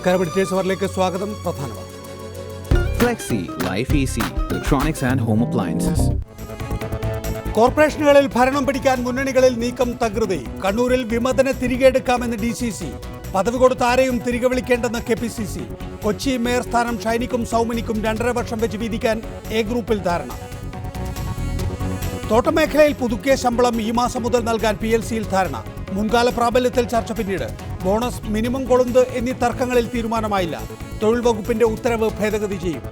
നമസ്കാരം. ബ്രിട്ടീഷ് അവറിലേക്ക് സ്വാഗതം. പ്രധാന Flexi, Life Easy, Electronics and Home Appliances. കോർപ്പറേഷനുകളിൽ ഭരണം പിടിക്കാൻ മുന്നണികളിൽ നീക്കം തകൃതി. കണ്ണൂരിൽ വിമതനെ തിരികെ എടുക്കാമെന്ന് DCC. പദവി കൊടുത്ത ആരെയും തിരികെ വിളിക്കേണ്ടെന്ന് KPCC. കൊച്ചി മേയർ സ്ഥാനം ഷൈനിക്കും സൗമിനിക്കും 2.5 വർഷം വെച്ച് വീതിക്കാൻ A ഗ്രൂപ്പിൽ ധാരണ. തോട്ടമേഖലയിൽ പുതുക്കിയ ശമ്പളം ഈ മാസം മുതൽ നൽകാൻ PLCയിൽ ധാരണ. മുൻകാല പ്രാബല്യത്തിൽ ചർച്ച പിന്നീട്. ബോണസ്, മിനിമം കൊളുന്ത് എന്നീ തർക്കങ്ങളിൽ തീരുമാനമായില്ല. തൊഴിൽ വകുപ്പിന്റെ ഉത്തരവ് ഭേദഗതി ചെയ്യും.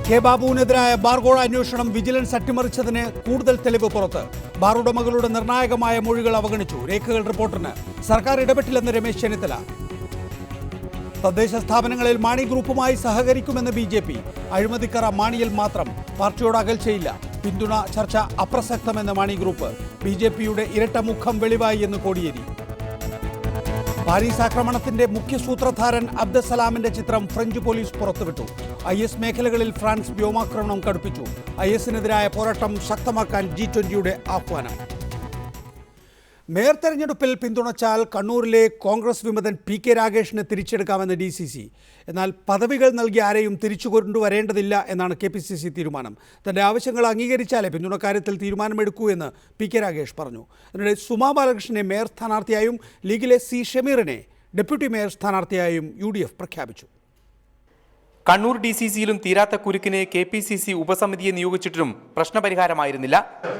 കെ ബാബുവിനെതിരായ ബാർഗോഴ അന്വേഷണം വിജിലൻസ് അട്ടിമറിച്ചതിന് കൂടുതൽ തെളിവ് പുറത്ത്. ബാർ ഉടമകളുടെ നിർണായകമായ മൊഴികൾ അവഗണിച്ചു. രേഖകൾ റിപ്പോർട്ടിന്. സർക്കാർ ഇടപെട്ടില്ലെന്ന് രമേശ് ചെന്നിത്തല. തദ്ദേശ സ്ഥാപനങ്ങളിൽ മാണി ഗ്രൂപ്പുമായി സഹകരിക്കുമെന്ന് BJP. അഴിമതിക്കറ മാണിയിൽ മാത്രം. പാർട്ടിയോട് അകൽച്ചയില്ല. പിന്തുണ ചർച്ച അപ്രസക്തമെന്ന് മാണി ഗ്രൂപ്പ്. BJPയുടെ ഇരട്ട മുഖം വെളിവായി എന്ന് കോടിയേരി. പാരീസ് ആക്രമണത്തിന്റെ മുഖ്യ സൂത്രധാരൻ അബ്ദുസലാമിന്റെ ചിത്രം ഫ്രഞ്ച് പോലീസ് പുറത്തുവിട്ടു. IS മേഖലകളിൽ ഫ്രാൻസ് വ്യോമാക്രമണം കടുപ്പിച്ചു. ISനെതിരായ പോരാട്ടം ശക്തമാക്കാൻ G20യുടെ ആഹ്വാനം. മേയർ തെരഞ്ഞെടുപ്പിൽ പിന്തുണച്ചാൽ കണ്ണൂരിലെ കോൺഗ്രസ് വിമതൻ PK രാഗേഷിനെ തിരിച്ചെടുക്കാമെന്ന് DCC. എന്നാൽ പദവികൾ നൽകി ആരെയും തിരിച്ചു കൊണ്ടുവരേണ്ടതില്ല എന്നാണ് KPCC തീരുമാനം. തന്റെ ആവശ്യങ്ങൾ അംഗീകരിച്ചാലേ പിന്തുണക്കാര്യത്തിൽ തീരുമാനമെടുക്കൂ എന്ന് PK രാഗേഷ് പറഞ്ഞു. അതിനിടെ സുമാ ബാലകൃഷ്ണനെ മേയർ സ്ഥാനാർത്ഥിയായും ലീഗിലെ C ഷമീറിനെ ഡെപ്യൂട്ടി മേയർ സ്ഥാനാർത്ഥിയായും UDF പ്രഖ്യാപിച്ചു. കണ്ണൂർ DCCയിലും തീരാത്ത കുരുക്കിന് KPCC ഉപസമിതിയെ നിയോഗിച്ചിട്ടും പ്രശ്നപരിഹാരമായിരുന്നില്ല.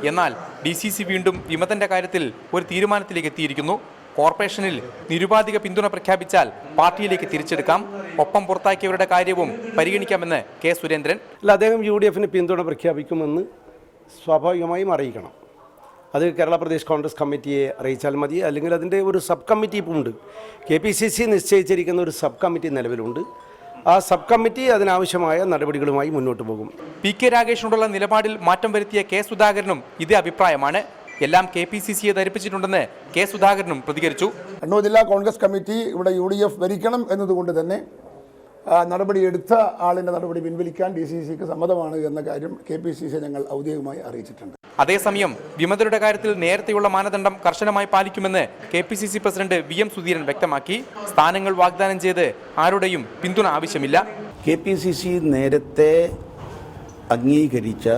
എന്നാൽ DCC വീണ്ടും വിമതന്റെ കാര്യത്തിൽ ഒരു തീരുമാനത്തിലേക്ക് എത്തിയിരിക്കുന്നു. കോർപ്പറേഷനിൽ നിരുപാധിക പിന്തുണ പ്രഖ്യാപിച്ചാൽ പാർട്ടിയിലേക്ക് തിരിച്ചെടുക്കാം. ഒപ്പം പുറത്താക്കിയവരുടെ കാര്യവും പരിഗണിക്കാമെന്ന് K സുരേന്ദ്രൻ. അദ്ദേഹം UDFന് പിന്തുണ പ്രഖ്യാപിക്കുമെന്ന് സ്വാഭാവികമായും അറിയിക്കണം. അത് കേരള പ്രദേശ് കോൺഗ്രസ് കമ്മിറ്റിയെ അറിയിച്ചാൽ മതി. അല്ലെങ്കിൽ അതിൻ്റെ ഒരു സബ് കമ്മിറ്റി ഇപ്പോൾ ഉണ്ട്. KPCC നിശ്ചയിച്ചിരിക്കുന്ന ഒരു സബ് കമ്മിറ്റി നിലവിലുണ്ട്. ആ സബ് കമ്മിറ്റി അതിനാവശ്യമായ നടപടികളുമായി മുന്നോട്ട് പോകും. PK രാഗേഷിനോടുള്ള നിലപാടിൽ മാറ്റം വരുത്തിയ K സുധാകരനും ഇതേ അഭിപ്രായമാണ്. എല്ലാം KPCCയെ ധരിപ്പിച്ചിട്ടുണ്ടെന്ന് K സുധാകരനും പ്രതികരിച്ചു. കണ്ണൂർ ജില്ലാ കോൺഗ്രസ് കമ്മിറ്റി ഇവിടെ UDF ഭരിക്കണം എന്നതുകൊണ്ട് തന്നെ നടപടിയെടുത്ത ആളിൻ്റെ നടപടി പിൻവലിക്കാൻ DCCക്ക് സമ്മതമാണ് എന്ന കാര്യം KPCC ഞങ്ങൾ ഔദ്യോഗികമായി അറിയിച്ചിട്ടുണ്ട്. അതേസമയം വിമതരുടെ കാര്യത്തിൽ നേരത്തെയുള്ള മാനദണ്ഡം കർശനമായി പാലിക്കുമെന്ന് KPCC പ്രസിഡന്റ് VM സുധീരൻ വ്യക്തമാക്കി. സ്ഥാനങ്ങൾ വാഗ്ദാനം ചെയ്ത് ആരുടെയും പിന്തുണ ആവശ്യമില്ല. KPCC നേരത്തെ അംഗീകരിച്ച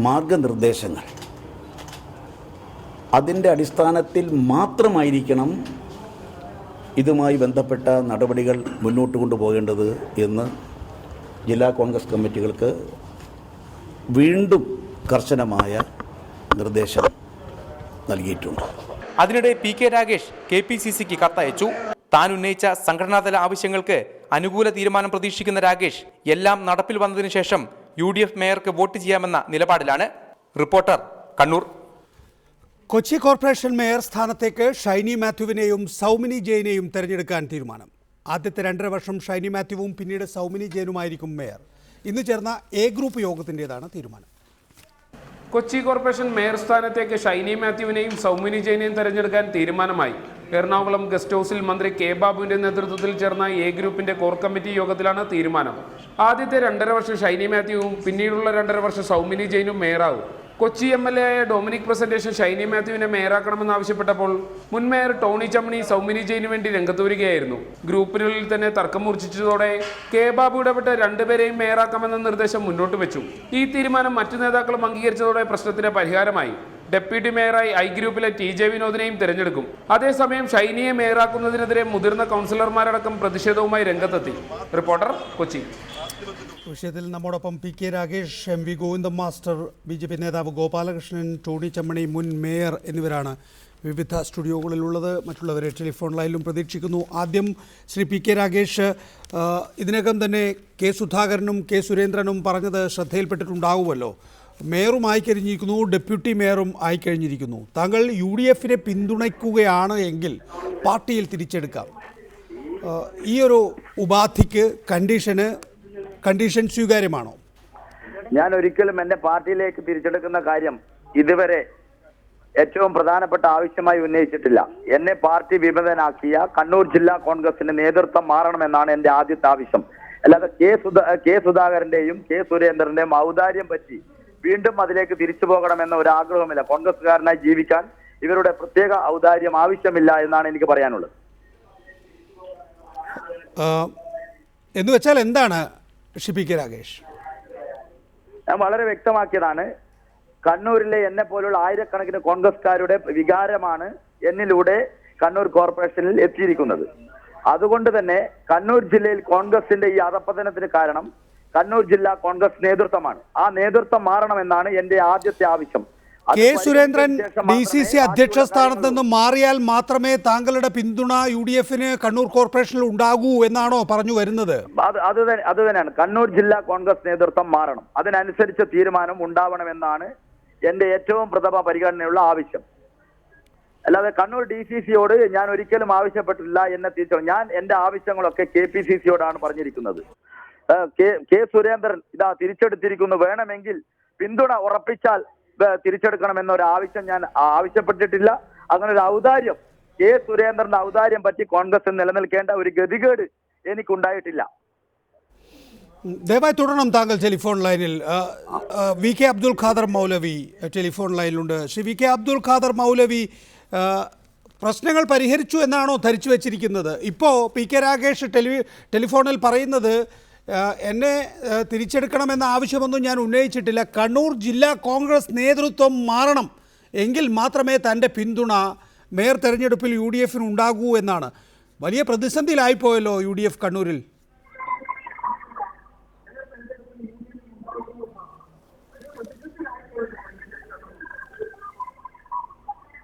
മാർഗനിർദ്ദേശങ്ങൾ അതിൻ്റെ അടിസ്ഥാനത്തിൽ മാത്രമായിരിക്കണം ഇതുമായി ബന്ധപ്പെട്ട നടപടികൾ മുന്നോട്ട് കൊണ്ടുപോകേണ്ടത് എന്ന് ജില്ലാ കോൺഗ്രസ് കമ്മിറ്റികൾക്ക് വീണ്ടും കർശനമായ നിർദ്ദേശം നൽകിയിട്ടുണ്ട്. അതിനിടെ PK രാഗേഷ് KPCCക്ക് കത്തയച്ചു. താൻ ഉന്നയിച്ച സംഘടനാതല ആവശ്യങ്ങൾക്ക് അനുകൂല തീരുമാനം പ്രതീക്ഷിക്കുന്ന രാഗേഷ് എല്ലാം നടപ്പിൽ വന്നതിനു ശേഷം UDF മേയർക്ക് വോട്ട് ചെയ്യാമെന്ന നിലപാടിലാണ്. Reporter, Kannur. Kochi corporation mayor സ്ഥാനത്തേക്ക് ഷൈനി മാത്യുവിനെയും സൗമിനി ജെയിനെയും തെരഞ്ഞെടുക്കാൻ തീരുമാനം. ആദ്യത്തെ 2.5 വർഷം ഷൈനി മാത്യുവും പിന്നീട് സൗമിനി ജെയിനുമായിരിക്കും മേയർ. ഇന്ന് ചേർന്ന A ഗ്രൂപ്പ് യോഗത്തിൻ്റെതാണ് തീരുമാനം. കൊച്ചി കോർപ്പറേഷൻ മേയർ സ്ഥാനത്തേക്ക് ഷൈനി മാത്യുവിനെയും സൗമിനി ജെയിനെയും തെരഞ്ഞെടുക്കാൻ തീരുമാനമായി. എറണാകുളം ഗസ്റ്റ് ഹൗസിൽ മന്ത്രി K ബാബുവിന്റെ നേതൃത്വത്തിൽ ചേർന്ന A ഗ്രൂപ്പിന്റെ കോർ കമ്മിറ്റി യോഗത്തിലാണ് തീരുമാനം. ആദ്യത്തെ 2.5 വർഷം ഷൈനി മാത്യുവും പിന്നീടുള്ള 2.5 വർഷം സൗമിനി ജെയിനും മേയറാവും. കൊച്ചി MLA ആയ ഡൊമിനിക് പ്രസന്റേഷൻ ഷൈനി മാത്യുവിനെ മേയറാക്കണമെന്നാവശ്യപ്പെട്ടപ്പോൾ മുൻ മേയർ ടോണി ചമ്മണി സൗമിനി ജെയിനു വേണ്ടി രംഗത്ത് വരികയായിരുന്നു. ഗ്രൂപ്പിനുള്ളിൽ തന്നെ തർക്കം മൂർച്ഛിച്ചതോടെ K ബാബു ഇടപെട്ട് 2 പേരെയും മേയറാക്കാമെന്ന നിർദ്ദേശം മുന്നോട്ട് വെച്ചു. ഈ തീരുമാനം മറ്റു നേതാക്കളും അംഗീകരിച്ചതോടെ പ്രശ്നത്തിന് പരിഹാരമായി. ഡെപ്യൂട്ടി മേയറായി I ഗ്രൂപ്പിലെ TJ വിനോദിനെയും തിരഞ്ഞെടുക്കും. അതേസമയം ഷൈനിയെ മേയറാക്കുന്നതിനെതിരെ മുതിർന്ന കൗൺസിലർമാരടക്കം പ്രതിഷേധവുമായി രംഗത്തെത്തി. റിപ്പോർട്ടർ, കൊച്ചി. വിഷയത്തിൽ നമ്മോടൊപ്പം PK Ragesh, MV Govindan master, BJP നേതാവ് ഗോപാലകൃഷ്ണൻ, ടോണി ചമ്മണി, മുൻ മേയർ എന്നിവരാണ് വിവിധ സ്റ്റുഡിയോകളിലുള്ളത്. മറ്റുള്ളവരെ ടെലിഫോൺ ലൈനിലും പ്രതീക്ഷിക്കുന്നു. ആദ്യം ശ്രീ PK രാഗേഷ്, ഇതിനകം തന്നെ K സുധാകരനും K സുരേന്ദ്രനും പറഞ്ഞത് ശ്രദ്ധയിൽപ്പെട്ടിട്ടുണ്ടാവുമല്ലോ. മേയറും ആയിക്കഴിഞ്ഞിരിക്കുന്നു, ഡെപ്യൂട്ടി മേയറും ആയിക്കഴിഞ്ഞിരിക്കുന്നു. താങ്കൾ UDFനെ പിന്തുണയ്ക്കുകയാണ് എങ്കിൽ പാർട്ടിയിൽ തിരിച്ചെടുക്കാം. ഈ ഒരു ഉപാധിക്ക് കണ്ടീഷൻ സ്വീകാര്യമാണോ? ഞാൻ ഒരിക്കലും എന്നെ പാർട്ടിയിലേക്ക് തിരിച്ചെടുക്കുന്ന കാര്യം ഇതുവരെ ഏറ്റവും പ്രധാനപ്പെട്ട ആവശ്യമായി ഉന്നയിച്ചിട്ടില്ല. എന്നെ പാർട്ടി വിമതനാക്കിയ കണ്ണൂർ ജില്ലാ കോൺഗ്രസിന്റെ നേതൃത്വം മാറണമെന്നാണ് എന്റെ ആദ്യത്തെ ആവശ്യം. അല്ലാതെ കെ സുധാകരന്റെയും K സുരേന്ദ്രന്റെയും ഔദാര്യം പറ്റി വീണ്ടും അതിലേക്ക് തിരിച്ചു പോകണമെന്ന ഒരു ആഗ്രഹമില്ല. കോൺഗ്രസ്സുകാരനായി ജീവിക്കാൻ ഇവരുടെ പ്രത്യേക ഔദാര്യം ആവശ്യമില്ല എന്നാണ് എനിക്ക് പറയാനുള്ളത്. എന്ന് വെച്ചാൽ എന്താണ് ഷിബി കെ രാഗേഷ്? ഞാൻ വളരെ വ്യക്തമാക്കിയതാണ്. കണ്ണൂരിലെ എന്നെ പോലുള്ള ആയിരക്കണക്കിന് കോൺഗ്രസ്കാരുടെ വികാരമാണ് എന്നിലൂടെ കണ്ണൂർ കോർപ്പറേഷനിൽ എത്തിയിരിക്കുന്നത്. അതുകൊണ്ട് തന്നെ കണ്ണൂർ ജില്ലയിൽ കോൺഗ്രസിന്റെ ഈ അധപ്പതനത്തിന് കാരണം കണ്ണൂർ ജില്ലാ കോൺഗ്രസ് നേതൃത്വമാണ്. ആ നേതൃത്വം മാറണമെന്നാണ് എന്റെ ആദ്യത്തെ ആവശ്യം. കെ സുരേന്ദ്രൻ DCC അധ്യക്ഷ സ്ഥാനത്ത് നിന്ന് മാറിയാൽ മാത്രമേ താങ്കളുടെ പിന്തുണ UDF-ന് കണ്ണൂർ കോർപ്പറേഷനിൽ ഉണ്ടാകൂ എന്നാണോ പറഞ്ഞു വരുന്നത്? അത് തന്നെയാണ്. കണ്ണൂർ ജില്ലാ കോൺഗ്രസ് നേതൃത്വം മാറണം, അതിനനുസരിച്ച് തീരുമാനം ഉണ്ടാവണമെന്നാണ് എന്റെ ഏറ്റവും പ്രഥമ പരിഗണനയുള്ള ആവശ്യം. അല്ലാതെ കണ്ണൂർ DCC-യോട് ഞാൻ ഒരിക്കലും ആവശ്യപ്പെട്ടില്ല എന്നെ തിരിച്ചു. ഞാൻ എന്റെ ആവശ്യങ്ങളൊക്കെ KPCC-യോടാണ് പറഞ്ഞിരിക്കുന്നത്. കെ സുരേന്ദ്രൻ ഇതാ തിരിച്ചെടുത്തിരിക്കുന്നു, വേണമെങ്കിൽ പിന്തുണ ഉറപ്പിച്ചാൽ തിരിച്ചെടുക്കണമെന്നൊരു ആവശ്യം ഞാൻ ആവശ്യപ്പെട്ടിട്ടില്ല. അങ്ങനെ ഒരു ഔദാര്യം, കെ സുരേന്ദ്രന്റെ ഔദാര്യം പറ്റി കോൺഗ്രസ് നിലനിൽക്കേണ്ട ഒരു ഗതികേട് എനിക്കുണ്ടായിട്ടില്ല. ദയവായി തുടരണം താങ്കൾ ടെലിഫോൺ ലൈനിൽ. VK അബ്ദുൽ ഖാദർ മൗലവി ടെലിഫോൺ ലൈനിലുണ്ട്. ശ്രീ VK അബ്ദുൽ ഖാദർ മൗലവി, പ്രശ്നങ്ങൾ പരിഹരിച്ചു എന്നാണോ ധരിച്ചു വെച്ചിരിക്കുന്നത്? ഇപ്പോൾ PK രാഗേഷ് ടെലിഫോണിൽ പറയുന്നത് എന്നെ തിരിച്ചെടുക്കണമെന്ന ആവശ്യമൊന്നും ഞാൻ ഉന്നയിച്ചിട്ടില്ല, കണ്ണൂർ ജില്ലാ കോൺഗ്രസ് നേതൃത്വം മാറണം, എങ്കിൽ മാത്രമേ തൻ്റെ പിന്തുണ മേയർ തെരഞ്ഞെടുപ്പിൽ UDF-ന് ഉണ്ടാകൂ എന്നാണ്. വലിയ പ്രതിസന്ധിയിലായിപ്പോയല്ലോ UDF കണ്ണൂരിൽ.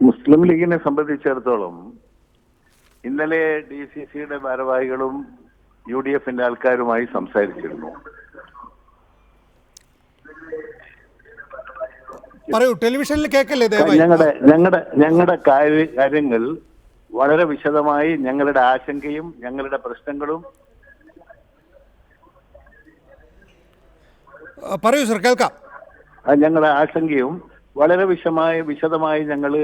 മുസ്ലിം ലീഗിനെ സംബന്ധിച്ചിടത്തോളം ഇന്നലെ DCC-യുടെ ഭാരവാഹികളും UDF-ന്റെ ആൾക്കാരുമായി സംസാരിച്ചിരുന്നു. പറയൂ, ടെലിവിഷനിൽ കേൾക്കല്ലേ ദയവായി. ഞങ്ങളുടെ കാര്യങ്ങൾ വളരെ വിശദമായി, ഞങ്ങളുടെ ആശങ്കയും ഞങ്ങളുടെ പ്രശ്നങ്ങളും പറയൂ സർ, കേൾക്കാം. ഞങ്ങളുടെ ആശങ്കയും വളരെ വിശദമായി ഞങ്ങൾ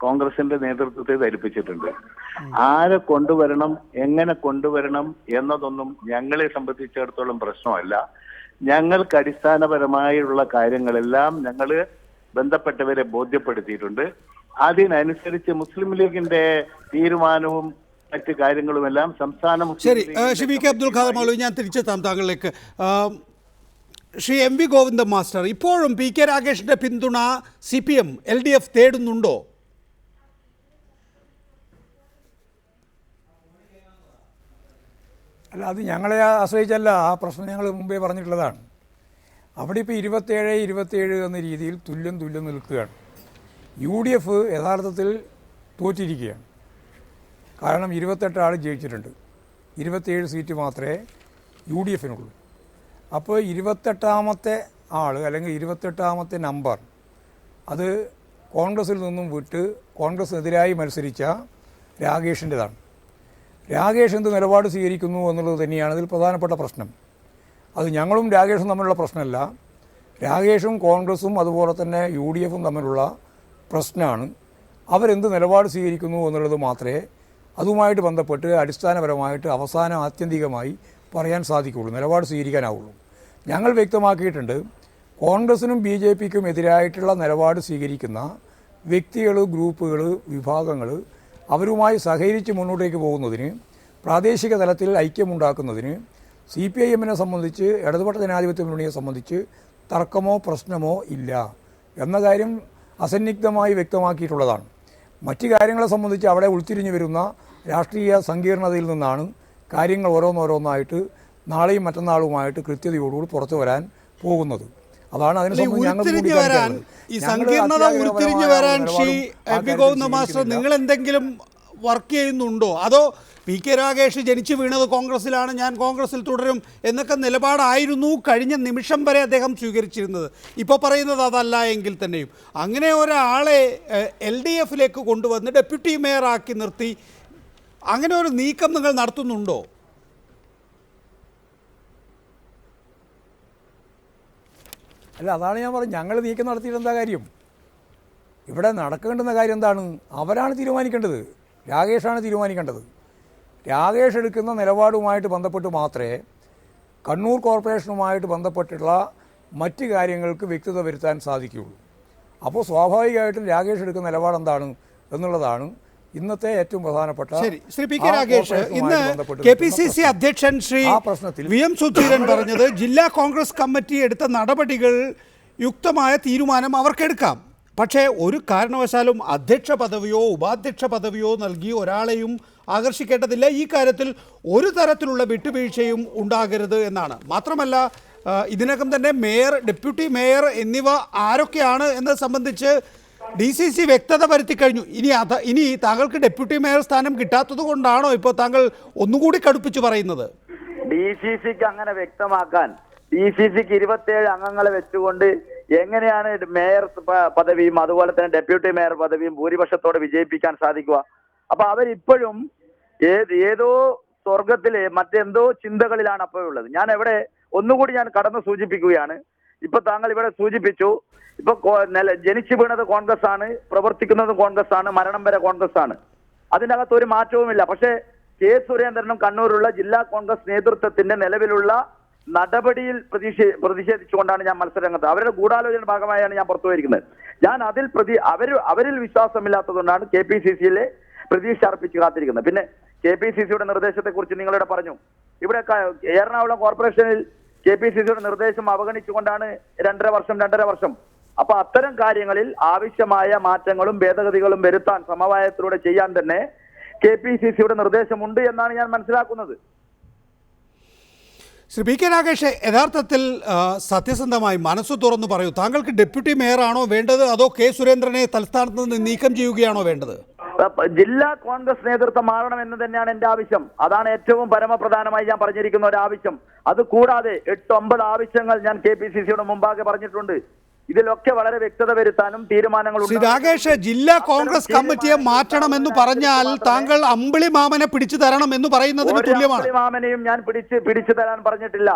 കോൺഗ്രസിന്റെ നേതൃത്വത്തെ ധരിപ്പിച്ചിട്ടുണ്ട്. ആരെ കൊണ്ടുവരണം, എങ്ങനെ കൊണ്ടുവരണം എന്നതൊന്നും ഞങ്ങളെ സംബന്ധിച്ചിടത്തോളം പ്രശ്നമല്ല. ഞങ്ങൾക്ക് അടിസ്ഥാനപരമായുള്ള കാര്യങ്ങളെല്ലാം ഞങ്ങൾ ബന്ധപ്പെട്ടവരെ ബോധ്യപ്പെടുത്തിയിട്ടുണ്ട്. അതിനനുസരിച്ച് മുസ്ലിം ലീഗിന്റെ തീരുമാനവും മറ്റ് കാര്യങ്ങളുമെല്ലാം സംസ്ഥാന. ശരി, ശ്രീ VK അബ്ദുൽ ഖാദർ മൗലവി, ഞാൻ തിരിച്ചെത്താം താങ്കളിലേക്ക്. ശ്രീ MV ഗോവിന്ദൻ മാസ്റ്റർ, ഇപ്പോഴും PK രാഗേഷിന്റെ പിന്തുണ CPM LDF തേടുന്നുണ്ടോ? അല്ല, അത് ഞങ്ങളെ ആശ്രയിച്ചല്ല. ആ പ്രശ്നം ഞങ്ങൾ മുമ്പേ പറഞ്ഞിട്ടുള്ളതാണ്. അവിടെ ഇപ്പോൾ 27 എന്ന രീതിയിൽ തുല്യം നിൽക്കുകയാണ്. UDF യഥാർത്ഥത്തിൽ തോറ്റിരിക്കുകയാണ്. കാരണം 28 ആൾ ജയിച്ചിട്ടുണ്ട്, 27 സീറ്റ് മാത്രമേ UDF-നുള്ളൂ. അപ്പോൾ 28ാമത്തെ ആൾ അല്ലെങ്കിൽ 28ാമത്തെ നമ്പർ അത് കോൺഗ്രസിൽ നിന്നും വിട്ട് കോൺഗ്രസിനെതിരായി മത്സരിച്ച രാഗേഷിൻ്റെതാണ്. രാഗേഷ് എന്ത് നിലപാട് സ്വീകരിക്കുന്നു എന്നുള്ളത് തന്നെയാണ് ഇതിൽ പ്രധാനപ്പെട്ട പ്രശ്നം. അത് ഞങ്ങളും രാഗേഷും തമ്മിലുള്ള പ്രശ്നമല്ല, രാഗേഷും കോൺഗ്രസും അതുപോലെ തന്നെ UDF-ഉം തമ്മിലുള്ള പ്രശ്നമാണ്. അവരെന്ത് നിലപാട് സ്വീകരിക്കുന്നു എന്നുള്ളത് മാത്രമേ അതുമായിട്ട് ബന്ധപ്പെട്ട് അടിസ്ഥാനപരമായിട്ട് ആത്യന്തികമായി പറയാൻ സാധിക്കുകയുള്ളൂ, നിലപാട് സ്വീകരിക്കാനാവുള്ളൂ. ഞങ്ങൾ വ്യക്തമാക്കിയിട്ടുണ്ട്, കോൺഗ്രസിനും BJP-ക്കും എതിരായിട്ടുള്ള നിലപാട് സ്വീകരിക്കുന്ന വ്യക്തികൾ, ഗ്രൂപ്പുകൾ, വിഭാഗങ്ങൾ അവരുമായി സഹകരിച്ച് മുന്നോട്ടേക്ക് പോകുന്നതിന്, പ്രാദേശിക തലത്തിൽ ഐക്യമുണ്ടാക്കുന്നതിന് CPIM-നെ സംബന്ധിച്ച്, ഇടതുപക്ഷ ജനാധിപത്യ മുന്നണിയെ സംബന്ധിച്ച് തർക്കമോ പ്രശ്നമോ ഇല്ല എന്ന കാര്യം അസന്നിഗ്ധമായി വ്യക്തമാക്കിയിട്ടുള്ളതാണ്. മറ്റ് കാര്യങ്ങളെ സംബന്ധിച്ച് അവിടെ ഉൾത്തിരിഞ്ഞു വരുന്ന രാഷ്ട്രീയ സങ്കീർണതയിൽ നിന്നാണ് കാര്യങ്ങൾ ഓരോന്നോരോന്നായിട്ട് നാളെയും മറ്റന്നാളുമായിട്ട് കൃത്യതയോടുകൂടി പുറത്തു വരാൻ പോകുന്നത്. അതാണ് അതിനെ ഈ സങ്കീർണത ഉരുത്തിരിഞ്ഞു വരാൻ ശ്രീ MV ഗോവിന്ദൻ മാസ്റ്റർ നിങ്ങൾ എന്തെങ്കിലും വർക്ക് ചെയ്യുന്നുണ്ടോ? അതോ PK രാഗേഷ് ജനിച്ചു വീണത് കോൺഗ്രസിലാണ്, ഞാൻ കോൺഗ്രസിൽ തുടരും എന്നൊക്കെ നിലപാടായിരുന്നു കഴിഞ്ഞ നിമിഷം വരെ അദ്ദേഹം സ്വീകരിച്ചിരുന്നത്. ഇപ്പോൾ പറയുന്നത് അതല്ല എങ്കിൽ തന്നെയും അങ്ങനെ ഒരാളെ LDF-ലേക്ക് കൊണ്ടുവന്ന് ഡെപ്യൂട്ടി മേയറാക്കി നിർത്തി അങ്ങനെ ഒരു നീക്കം നിങ്ങൾ നടത്തുന്നുണ്ടോ? അല്ല, അതാണ് ഞാൻ പറഞ്ഞത്. ഞങ്ങൾ നീക്കം നടത്തിയിട്ട് എന്താ കാര്യം? ഇവിടെ നടക്കേണ്ടുന്ന കാര്യം എന്താണ്? അവരാണ് തീരുമാനിക്കേണ്ടത്, രാഗേഷാണ് തീരുമാനിക്കേണ്ടത്. രാഗേഷ് എടുക്കുന്ന നിലപാടുമായിട്ട് ബന്ധപ്പെട്ട് മാത്രമേ കണ്ണൂർ കോർപ്പറേഷനുമായിട്ട് ബന്ധപ്പെട്ടുള്ള മറ്റ് കാര്യങ്ങൾക്ക് വ്യക്തത വരുത്താൻ സാധിക്കുകയുള്ളൂ. അപ്പോൾ സ്വാഭാവികമായിട്ടും രാഗേഷ് എടുക്കുന്ന നിലപാട് എന്താണ് എന്നുള്ളതാണ് ഇന്നത്തെ ഏറ്റവും പ്രധാനപ്പെട്ട ശരി ശ്രീ പി കെ ആ രാഗേഷ്, കോർപ്പറേഷനുമായി ഇന്ന് ബന്ധപ്പെട്ട് കെ പി സി നിൽക്കുന്ന സി അധ്യക്ഷൻ ശ്രീ ആ പ്രശ്നത്തിൽ വി എം സുധീരൻ പറഞ്ഞത് ജില്ലാ കോൺഗ്രസ് കമ്മിറ്റി എടുത്ത നടപടികൾ യുക്തമായ തീരുമാനം അവർക്കെടുക്കാം, പക്ഷേ ഒരു കാരണവശാലും അധ്യക്ഷ പദവിയോ ഉപാധ്യക്ഷ പദവിയോ നൽകി ഒരാളെയും ആകർഷിക്കേണ്ടതില്ല. ഈ കാര്യത്തിൽ ഒരു തരത്തിലുള്ള വിട്ടുവീഴ്ചയും ഉണ്ടാകരുത് എന്നാണ്. മാത്രമല്ല ഇതിനകം തന്നെ മേയർ, ഡെപ്യൂട്ടി മേയർ എന്നിവ ആരൊക്കെയാണ് എന്നത് സംബന്ധിച്ച് DCC വ്യക്തത വരുത്തി കഴിഞ്ഞു. ഇനി താങ്കൾക്ക് ഡെപ്യൂട്ടി മേയർ സ്ഥാനം കിട്ടാത്തത് കൊണ്ടാണോ ഇപ്പോൾ താങ്കൾ ഒന്നുകൂടി കടുപ്പിച്ച് പറയുന്നത്? DCCക്ക് അങ്ങനെ വ്യക്തമാക്കാൻ DCCക്ക് 27 അംഗങ്ങളെ വെച്ചുകൊണ്ട് എങ്ങനെയാണ് മേയർ പദവിയും അതുപോലെ തന്നെ ഡെപ്യൂട്ടി മേയർ പദവിയും ഭൂരിപക്ഷത്തോടെ വിജയിപ്പിക്കാൻ സാധിക്കുക? അപ്പൊ അവരിപ്പോഴും ഏതോ സ്വർഗത്തിലെ മറ്റെന്തോ ചിന്തകളിലാണ് അപ്പോഴുള്ളത്. ഞാൻ എവിടെ ഒന്നുകൂടി ഞാൻ കടന്നു സൂചിപ്പിക്കുകയാണ്. ഇപ്പൊ താങ്കൾ ഇവിടെ സൂചിപ്പിച്ചു, ഇപ്പൊ ജനിച്ചു വീണത് കോൺഗ്രസ് ആണ്, പ്രവർത്തിക്കുന്നത് കോൺഗ്രസ് ആണ്, മരണം വരെ കോൺഗ്രസ് ആണ്. അതിനകത്ത് ഒരു മാറ്റവുമില്ല. പക്ഷേ കെ സുരേന്ദ്രനും കണ്ണൂരുള്ള ജില്ലാ കോൺഗ്രസ് നേതൃത്വത്തിന്റെ നിലവിലുള്ള നടപടിയിൽ പ്രതിഷേധിച്ചുകൊണ്ടാണ് ഞാൻ മത്സരരംഗത്ത്. അവരുടെ ഗൂഢാലോചന ഭാഗമായാണ് ഞാൻ പുറത്തു പോയിരിക്കുന്നത്. ഞാൻ അവരിൽ വിശ്വാസമില്ലാത്തതുകൊണ്ടാണ് KPCCയിലെ പ്രതീക്ഷ അർപ്പിച്ച് കാത്തിരിക്കുന്നത്. പിന്നെ KPCCയുടെ നിർദ്ദേശത്തെ കുറിച്ച് നിങ്ങളിവിടെ പറഞ്ഞു. ഇവിടെ എറണാകുളം കോർപ്പറേഷനിൽ KPCCയുടെ നിർദ്ദേശം അവഗണിച്ചുകൊണ്ടാണ് 2.5 വർഷം. അപ്പൊ അത്തരം കാര്യങ്ങളിൽ ആവശ്യമായ മാറ്റങ്ങളും ഭേദഗതികളും വരുത്താൻ സമവായത്തിലൂടെ ചെയ്യാൻ തന്നെ KPCCയുടെ നിർദ്ദേശമുണ്ട് എന്നാണ് ഞാൻ മനസ്സിലാക്കുന്നത്. ശ്രീ പി കെ രാഗേഷ്, യഥാർത്ഥത്തിൽ സത്യസന്ധമായി മനസ്സ് തുറന്നു പറയൂ, താങ്കൾക്ക് ഡെപ്യൂട്ടി മേയറാണോ വേണ്ടത്, അതോ കെ സുരേന്ദ്രനെ തലസ്ഥാനത്ത് നിന്ന് നീക്കം ചെയ്യുകയാണോ വേണ്ടത്? ജില്ലാ കോൺഗ്രസ് നേതൃത്വം മാറണം എന്ന് തന്നെയാണ് എന്റെ ആവശ്യം. അതാണ് ഏറ്റവും പരമപ്രധാനമായി ഞാൻ പറഞ്ഞിരിക്കുന്ന ഒരു ആവശ്യം. അത് കൂടാതെ 8-9 ആവശ്യങ്ങൾ ഞാൻ KPCCയുടെ മുമ്പാകെ പറഞ്ഞിട്ടുണ്ട്. ഇതിലൊക്കെ വളരെ വ്യക്തത വരുത്താനും തീരുമാനങ്ങൾ. ശ്രീ രാഗേഷ്, ജില്ലാ കോൺഗ്രസ് കമ്മിറ്റിയെ മാറ്റണമെന്ന് പറഞ്ഞാൽ താങ്കൾ അമ്പിളി മാമനെ പിടിച്ചു തരണം എന്ന് പറയുന്നതിന് തുല്യമാണ്. അമ്പിളി മാമനെയും ഞാൻ പിടിച്ചു തരാൻ പറഞ്ഞിട്ടില്ല.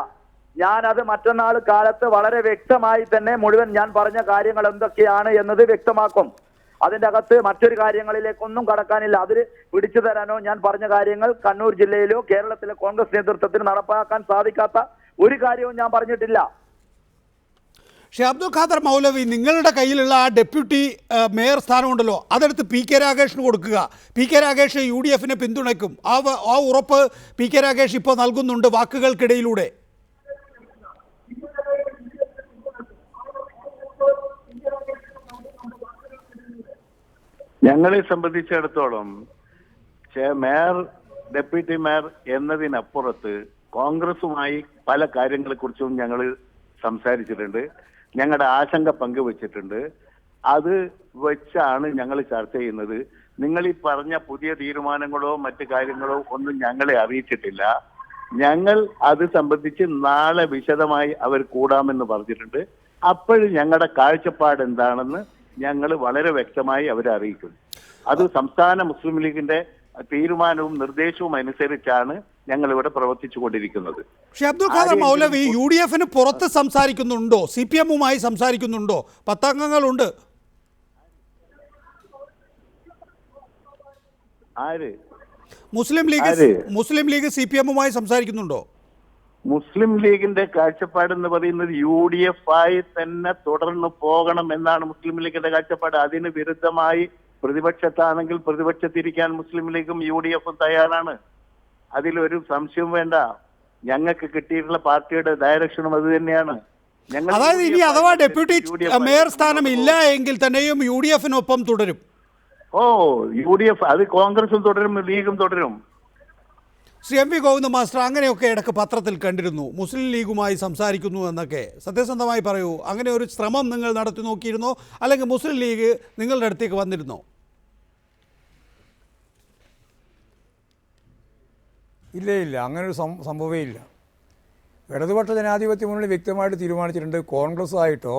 ഞാൻ അത് മറ്റന്നാൾ കാലത്ത് വളരെ വ്യക്തമായി തന്നെ മുഴുവൻ ഞാൻ പറഞ്ഞ കാര്യങ്ങൾ എന്തൊക്കെയാണ് എന്നത് വ്യക്തമാക്കും. അതിന്റെ അകത്ത് മറ്റൊരു കാര്യങ്ങളിലേക്കൊന്നും കടക്കാനില്ല. അതിൽ പിടിച്ചു തരാനോ ഞാൻ പറഞ്ഞ കാര്യങ്ങൾ കണ്ണൂർ ജില്ലയിലോ കേരളത്തിലെ കോൺഗ്രസ് നേതൃത്വത്തിന് നടപ്പാക്കാൻ സാധിക്കാത്ത ഒരു കാര്യവും ഞാൻ പറഞ്ഞിട്ടില്ല. ശ്രീ അബ്ദുൽ ഖാദർ മൗലവി, നിങ്ങളുടെ കയ്യിലുള്ള ആ ഡെപ്യൂട്ടി മേയർ സ്ഥാനമുണ്ടല്ലോ, അതെടുത്ത് പി കെ രാഗേഷിന് കൊടുക്കുക. പി കെ രാഗേഷ് UDFനെ പിന്തുണയ്ക്കും. ആ ഉറപ്പ് പി കെ രാഗേഷ് ഇപ്പോൾ നൽകുന്നുണ്ട് വാക്കുകൾക്കിടയിലൂടെ. ഞങ്ങളെ സംബന്ധിച്ചിടത്തോളം മേയർ, ഡെപ്യൂട്ടി മേയർ എന്നതിനപ്പുറത്ത് കോൺഗ്രസുമായി പല കാര്യങ്ങളെക്കുറിച്ചും ഞങ്ങൾ സംസാരിച്ചിട്ടുണ്ട്, ഞങ്ങളുടെ ആശങ്ക പങ്കുവച്ചിട്ടുണ്ട്. അത് വെച്ചാണ് ഞങ്ങൾ ചർച്ച ചെയ്യുന്നത്. നിങ്ങൾ ഈ പറഞ്ഞ പുതിയ തീരുമാനങ്ങളോ മറ്റു കാര്യങ്ങളോ ഒന്നും ഞങ്ങളെ അറിയിച്ചിട്ടില്ല. ഞങ്ങൾ അത് സംബന്ധിച്ച് നാളെ വിശദമായി അവർ കൂടാമെന്ന് പറഞ്ഞിട്ടുണ്ട്. അപ്പോഴും ഞങ്ങളുടെ കാഴ്ചപ്പാട് എന്താണെന്ന് ഞങ്ങൾ വളരെ വ്യക്തമായി അവരെ അറിയിക്കും. അത് സംസ്ഥാന മുസ്ലിം ലീഗിന്റെ തീരുമാനവും നിർദ്ദേശവും അനുസരിച്ചാണ് ഞങ്ങൾ ഇവിടെ പ്രവർത്തിച്ചു കൊണ്ടിരിക്കുന്നത്. പക്ഷേ അബ്ദുൽ ഖാദർ മൗലവി UDFന് പുറത്ത് സംസാരിക്കുന്നുണ്ടോ? CPMുമായി സംസാരിക്കുന്നുണ്ടോ? 10 അംഗങ്ങളുണ്ട്. ആര്? മുസ്ലിം ലീഗ് CPMുമായി സംസാരിക്കുന്നുണ്ടോ? മുസ്ലിം ലീഗിന്റെ കാഴ്ചപ്പാടെന്ന് പറയുന്നത് UDF ആയി തന്നെ തുടർന്ന് പോകണം എന്നാണ് മുസ്ലിം ലീഗിന്റെ കാഴ്ചപ്പാട്. അതിന് വിരുദ്ധമായി പ്രതിപക്ഷത്താണെങ്കിൽ പ്രതിപക്ഷത്തിരിക്കാൻ മുസ്ലിം ലീഗും UDFും തയ്യാറാണ്. അതിലൊരു സംശയവും വേണ്ട. ഞങ്ങൾക്ക് കിട്ടിയിട്ടുള്ള പാർട്ടിയുടെ ഡയറക്ഷനും അത് തന്നെയാണ്. അതായത് ഇനി അഥവാ ഡെപ്യൂട്ടി മേയർ സ്ഥാനം ഇല്ല എങ്കിൽ തന്നെയും UDFനൊപ്പം തുടരും. UDF അത് കോൺഗ്രസും തുടരും, ലീഗും തുടരും. ശ്രീ MV ഗോവിന്ദ മാസ്റ്റർ, അങ്ങനെയൊക്കെ ഇടയ്ക്ക് പത്രത്തിൽ കണ്ടിരുന്നു, മുസ്ലിം ലീഗുമായി സംസാരിക്കുന്നു എന്നൊക്കെ. സത്യസന്ധമായി പറയൂ, അങ്ങനെ ഒരു ശ്രമം നിങ്ങൾ നടത്തി നോക്കിയിരുന്നോ? അല്ലെങ്കിൽ മുസ്ലിം ലീഗ് നിങ്ങളുടെ അടുത്തേക്ക് വന്നിരുന്നോ? ഇല്ല, അങ്ങനൊരു സംഭവമേ ഇല്ല. ഇടതുപക്ഷ ജനാധിപത്യ മുന്നണി വ്യക്തമായിട്ട് തീരുമാനിച്ചിട്ടുണ്ട്, കോൺഗ്രസ് ആയിട്ടോ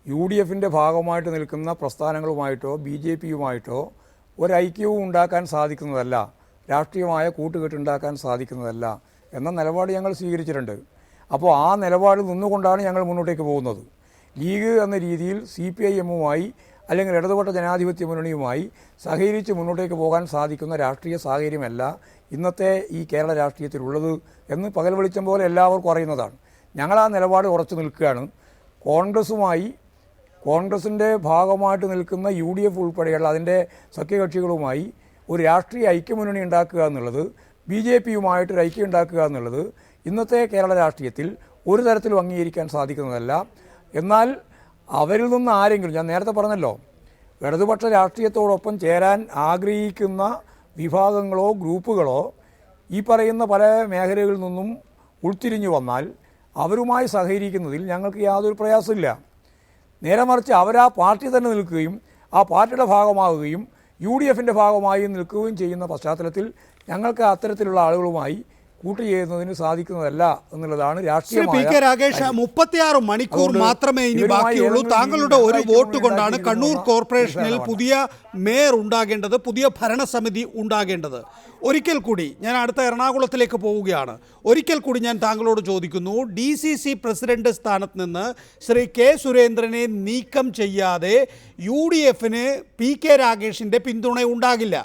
UDFൻ്റെ ഭാഗമായിട്ട് നിൽക്കുന്ന പ്രസ്ഥാനങ്ങളുമായിട്ടോ BJPയുമായിട്ടോ ഒരൈക്യവും ഉണ്ടാക്കാൻ സാധിക്കുന്നതല്ല, രാഷ്ട്രീയമായ കൂട്ടുകെട്ടുണ്ടാക്കാൻ സാധിക്കുന്നതല്ല എന്ന നിലപാട് ഞങ്ങൾ സ്വീകരിച്ചിട്ടുണ്ട്. അപ്പോൾ ആ നിലപാടിൽ നിന്നുകൊണ്ടാണ് ഞങ്ങൾ മുന്നോട്ടേക്ക് പോകുന്നത്. ലീഗ് എന്ന രീതിയിൽ CPIMുമായി അല്ലെങ്കിൽ ഇടതുപക്ഷ ജനാധിപത്യ മുന്നണിയുമായി സഹകരിച്ച് മുന്നോട്ടേക്ക് പോകാൻ സാധിക്കുന്ന രാഷ്ട്രീയ സാഹചര്യമല്ല ഇന്നത്തെ ഈ കേരള രാഷ്ട്രീയത്തിലുള്ളത് എന്ന് പകൽ വെളിച്ചം പോലെ എല്ലാവർക്കും അറിയുന്നതാണ്. ഞങ്ങൾ ആ നിലപാട് ഉറച്ചു നിൽക്കുകയാണ്. കോൺഗ്രസിൻ്റെ ഭാഗമായിട്ട് നിൽക്കുന്ന UDF ഉൾപ്പെടെയുള്ള അതിൻ്റെ സഖ്യകക്ഷികളുമായി ഒരു രാഷ്ട്രീയ ഐക്യമുന്നണി ഉണ്ടാക്കുക എന്നുള്ളത്, BJPയുമായിട്ടൊരു ഐക്യം ഉണ്ടാക്കുക എന്നുള്ളത് ഇന്നത്തെ കേരള രാഷ്ട്രീയത്തിൽ ഒരു തരത്തിലും അംഗീകരിക്കാൻ സാധിക്കുന്നതല്ല. എന്നാൽ അവരിൽ നിന്ന് ആരെങ്കിലും, ഞാൻ നേരത്തെ പറഞ്ഞല്ലോ, ഇടതുപക്ഷ രാഷ്ട്രീയത്തോടൊപ്പം ചേരാൻ ആഗ്രഹിക്കുന്ന വിഭാഗങ്ങളോ ഗ്രൂപ്പുകളോ ഈ പറയുന്ന പല മേഖലകളിൽ നിന്നും ഉൾത്തിരിഞ്ഞു വന്നാൽ അവരുമായി സഹകരിക്കുന്നതിൽ ഞങ്ങൾക്ക് യാതൊരു പ്രയാസമില്ല. നേരെ മറിച്ച് അവരാ പാർട്ടി തന്നെ നിൽക്കുകയും ആ പാർട്ടിയുടെ ഭാഗമാവുകയും UDFൻ്റെ ഭാഗമായി നിൽക്കുകയും ചെയ്യുന്ന പശ്ചാത്തലത്തിൽ ഞങ്ങൾക്ക് അത്തരത്തിലുള്ള ആളുകളുമായി കൂട്ടുചേരുന്നതിന് സാധിക്കുന്നതല്ല എന്നുള്ളതാണ് രാഷ്ട്രീയമായ. പി കെ രാഗേഷ്, 36 മണിക്കൂർ മാത്രമേ ഇനി ബാക്കിയുള്ളൂ. താങ്കളുടെ ഒരു വോട്ട് കൊണ്ടാണ് കണ്ണൂർ കോർപ്പറേഷനിൽ പുതിയ മേയർ ഉണ്ടാകേണ്ടത്, പുതിയ ഭരണസമിതി ഉണ്ടാകേണ്ടത്. ഒരിക്കൽ കൂടി ഞാൻ അടുത്ത എറണാകുളത്തിലേക്ക് പോവുകയാണ്. ഒരിക്കൽ കൂടി ഞാൻ താങ്കളോട് ചോദിക്കുന്നു, DCC പ്രസിഡന്റ് സ്ഥാനത്ത് നിന്ന് ശ്രീ കെ സുരേന്ദ്രനെ നീക്കം ചെയ്യാതെ UDFന് പി കെ രാഗേഷിൻ്റെ പിന്തുണ ഉണ്ടാകില്ല.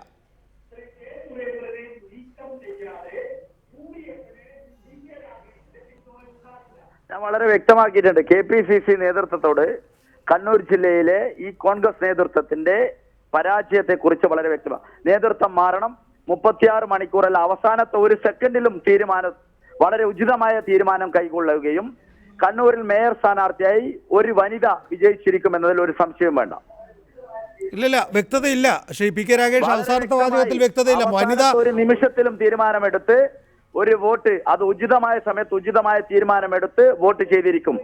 ഞാൻ വളരെ വ്യക്തമാക്കിയിട്ടുണ്ട്. KPCC നേതൃത്വത്തോട് കണ്ണൂർ ജില്ലയിലെ ഈ കോൺഗ്രസ് നേതൃത്വത്തിന്റെ പരാജയത്തെക്കുറിച്ച് വളരെ വ്യക്തമാണ്. നേതൃത്വം മാറണം. 36 മണിക്കൂറല്ല, അവസാനത്തെ ഒരു സെക്കൻഡിലും വളരെ ഉചിതമായ തീരുമാനം കൈക്കൊള്ളുകയും കണ്ണൂരിൽ മേയർ സ്ഥാനാർത്ഥിയായി ഒരു വനിത വിജയിച്ചിരിക്കുമെന്നതിൽ ഒരു സംശയം വേണ്ട. ഇല്ല, വ്യക്തതയില്ല. ശ്രീ പി കെ രാഗേഷ്, അവസാനത്തെ വാചകത്തിൽ വ്യക്തതയില്ല. വനിത ഒരു നിമിഷത്തിലും തീരുമാനമെടുത്ത് ഒരു വോട്ട്, അത് ഉചിതമായ സമയത്ത് ഉചിതമായ തീരുമാനമെടുത്ത് വോട്ട് ചെയ്തിരിക്കും.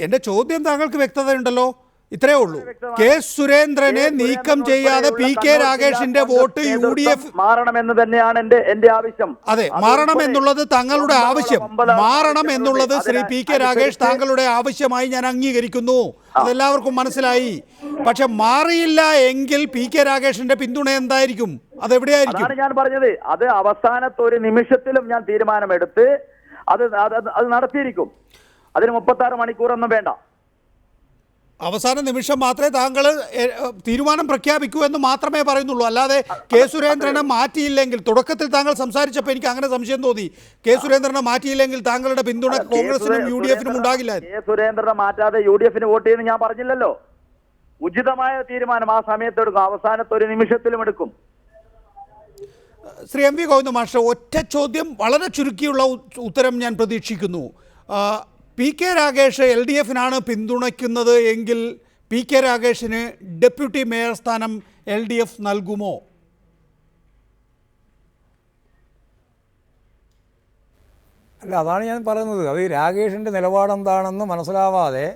എന്റെ ചോദ്യം താങ്കൾക്ക് വ്യക്തതയുണ്ടല്ലോ, ഇത്രയേ ഉള്ളൂ. കെ സുരേന്ദ്രനെ നീക്കം ചെയ്യാതെ പി കെ രാഗേഷിന്റെ വോട്ട് UDF മാറണമെന്ന് തന്നെയാണ് എന്റെ ആവശ്യം. അതെ, മാറണം എന്നുള്ളത് താങ്കളുടെ ആവശ്യം. മാറണം എന്നുള്ളത് ശ്രീ പി കെ രാഗേഷ് താങ്കളുടെ ആവശ്യമായി ഞാൻ അംഗീകരിക്കുന്നു. അതെല്ലാവർക്കും മനസ്സിലായി. പക്ഷെ മാറിയില്ല എങ്കിൽ പി കെ രാഗേഷിന്റെ പിന്തുണ എന്തായിരിക്കും? അതെവിടെയായിരിക്കും? അതാണ് ഞാൻ പറഞ്ഞത്. അത് അവസാനത്തെ ഒരു നിമിഷത്തിലും ഞാൻ തീരുമാനമെടുത്ത് അത് നടത്തിയിരിക്കും. അതിന് 36 മണിക്കൂറൊന്നും വേണ്ട. അവസാന നിമിഷം മാത്രമേ താങ്കൾ തീരുമാനം പ്രഖ്യാപിക്കൂ എന്ന് മാത്രമേ പറയുന്നുള്ളൂ. അല്ലാതെ കെ സുരേന്ദ്രനെ മാറ്റിയില്ലെങ്കിൽ, തുടക്കത്തിൽ താങ്കൾ സംസാരിച്ചപ്പോൾ എനിക്ക് അങ്ങനെ സംശയം തോന്നി, കെ സുരേന്ദ്രനെ മാറ്റിയില്ലെങ്കിൽ താങ്കളുടെ പിന്തുണ കോൺഗ്രസിനും UDFനും ഉണ്ടാകില്ല. കെ സുരേന്ദ്രനെ മാറ്റാതെ UDFന് വോട്ട് ചെയ്യുന്ന ഞാൻ പറഞ്ഞില്ലല്ലോ. ഉചിതമായ തീരുമാനം ആ സമയത്ത് എടുക്കും, അവസാനത്തെ ഒരു നിമിഷത്തിലും എടുക്കും. ശ്രീ MV ഗോവിന്ദ മാസ്റ്റർ, ഒറ്റ ചോദ്യം, വളരെ ചുരുക്കിയുള്ള ഉത്തരം ഞാൻ പ്രതീക്ഷിക്കുന്നു. പി കെ രാഗേഷ് LDFനാണ് പിന്തുണയ്ക്കുന്നത് എങ്കിൽ പി കെ രാഗേഷിന് ഡെപ്യൂട്ടി മേയർ സ്ഥാനം LDF നൽകുമോ? അല്ല, അതാണ് ഞാൻ പറയുന്നത്. അത് രാഗേഷിൻ്റെ നിലപാടെന്താണെന്ന് മനസ്സിലാവാതെ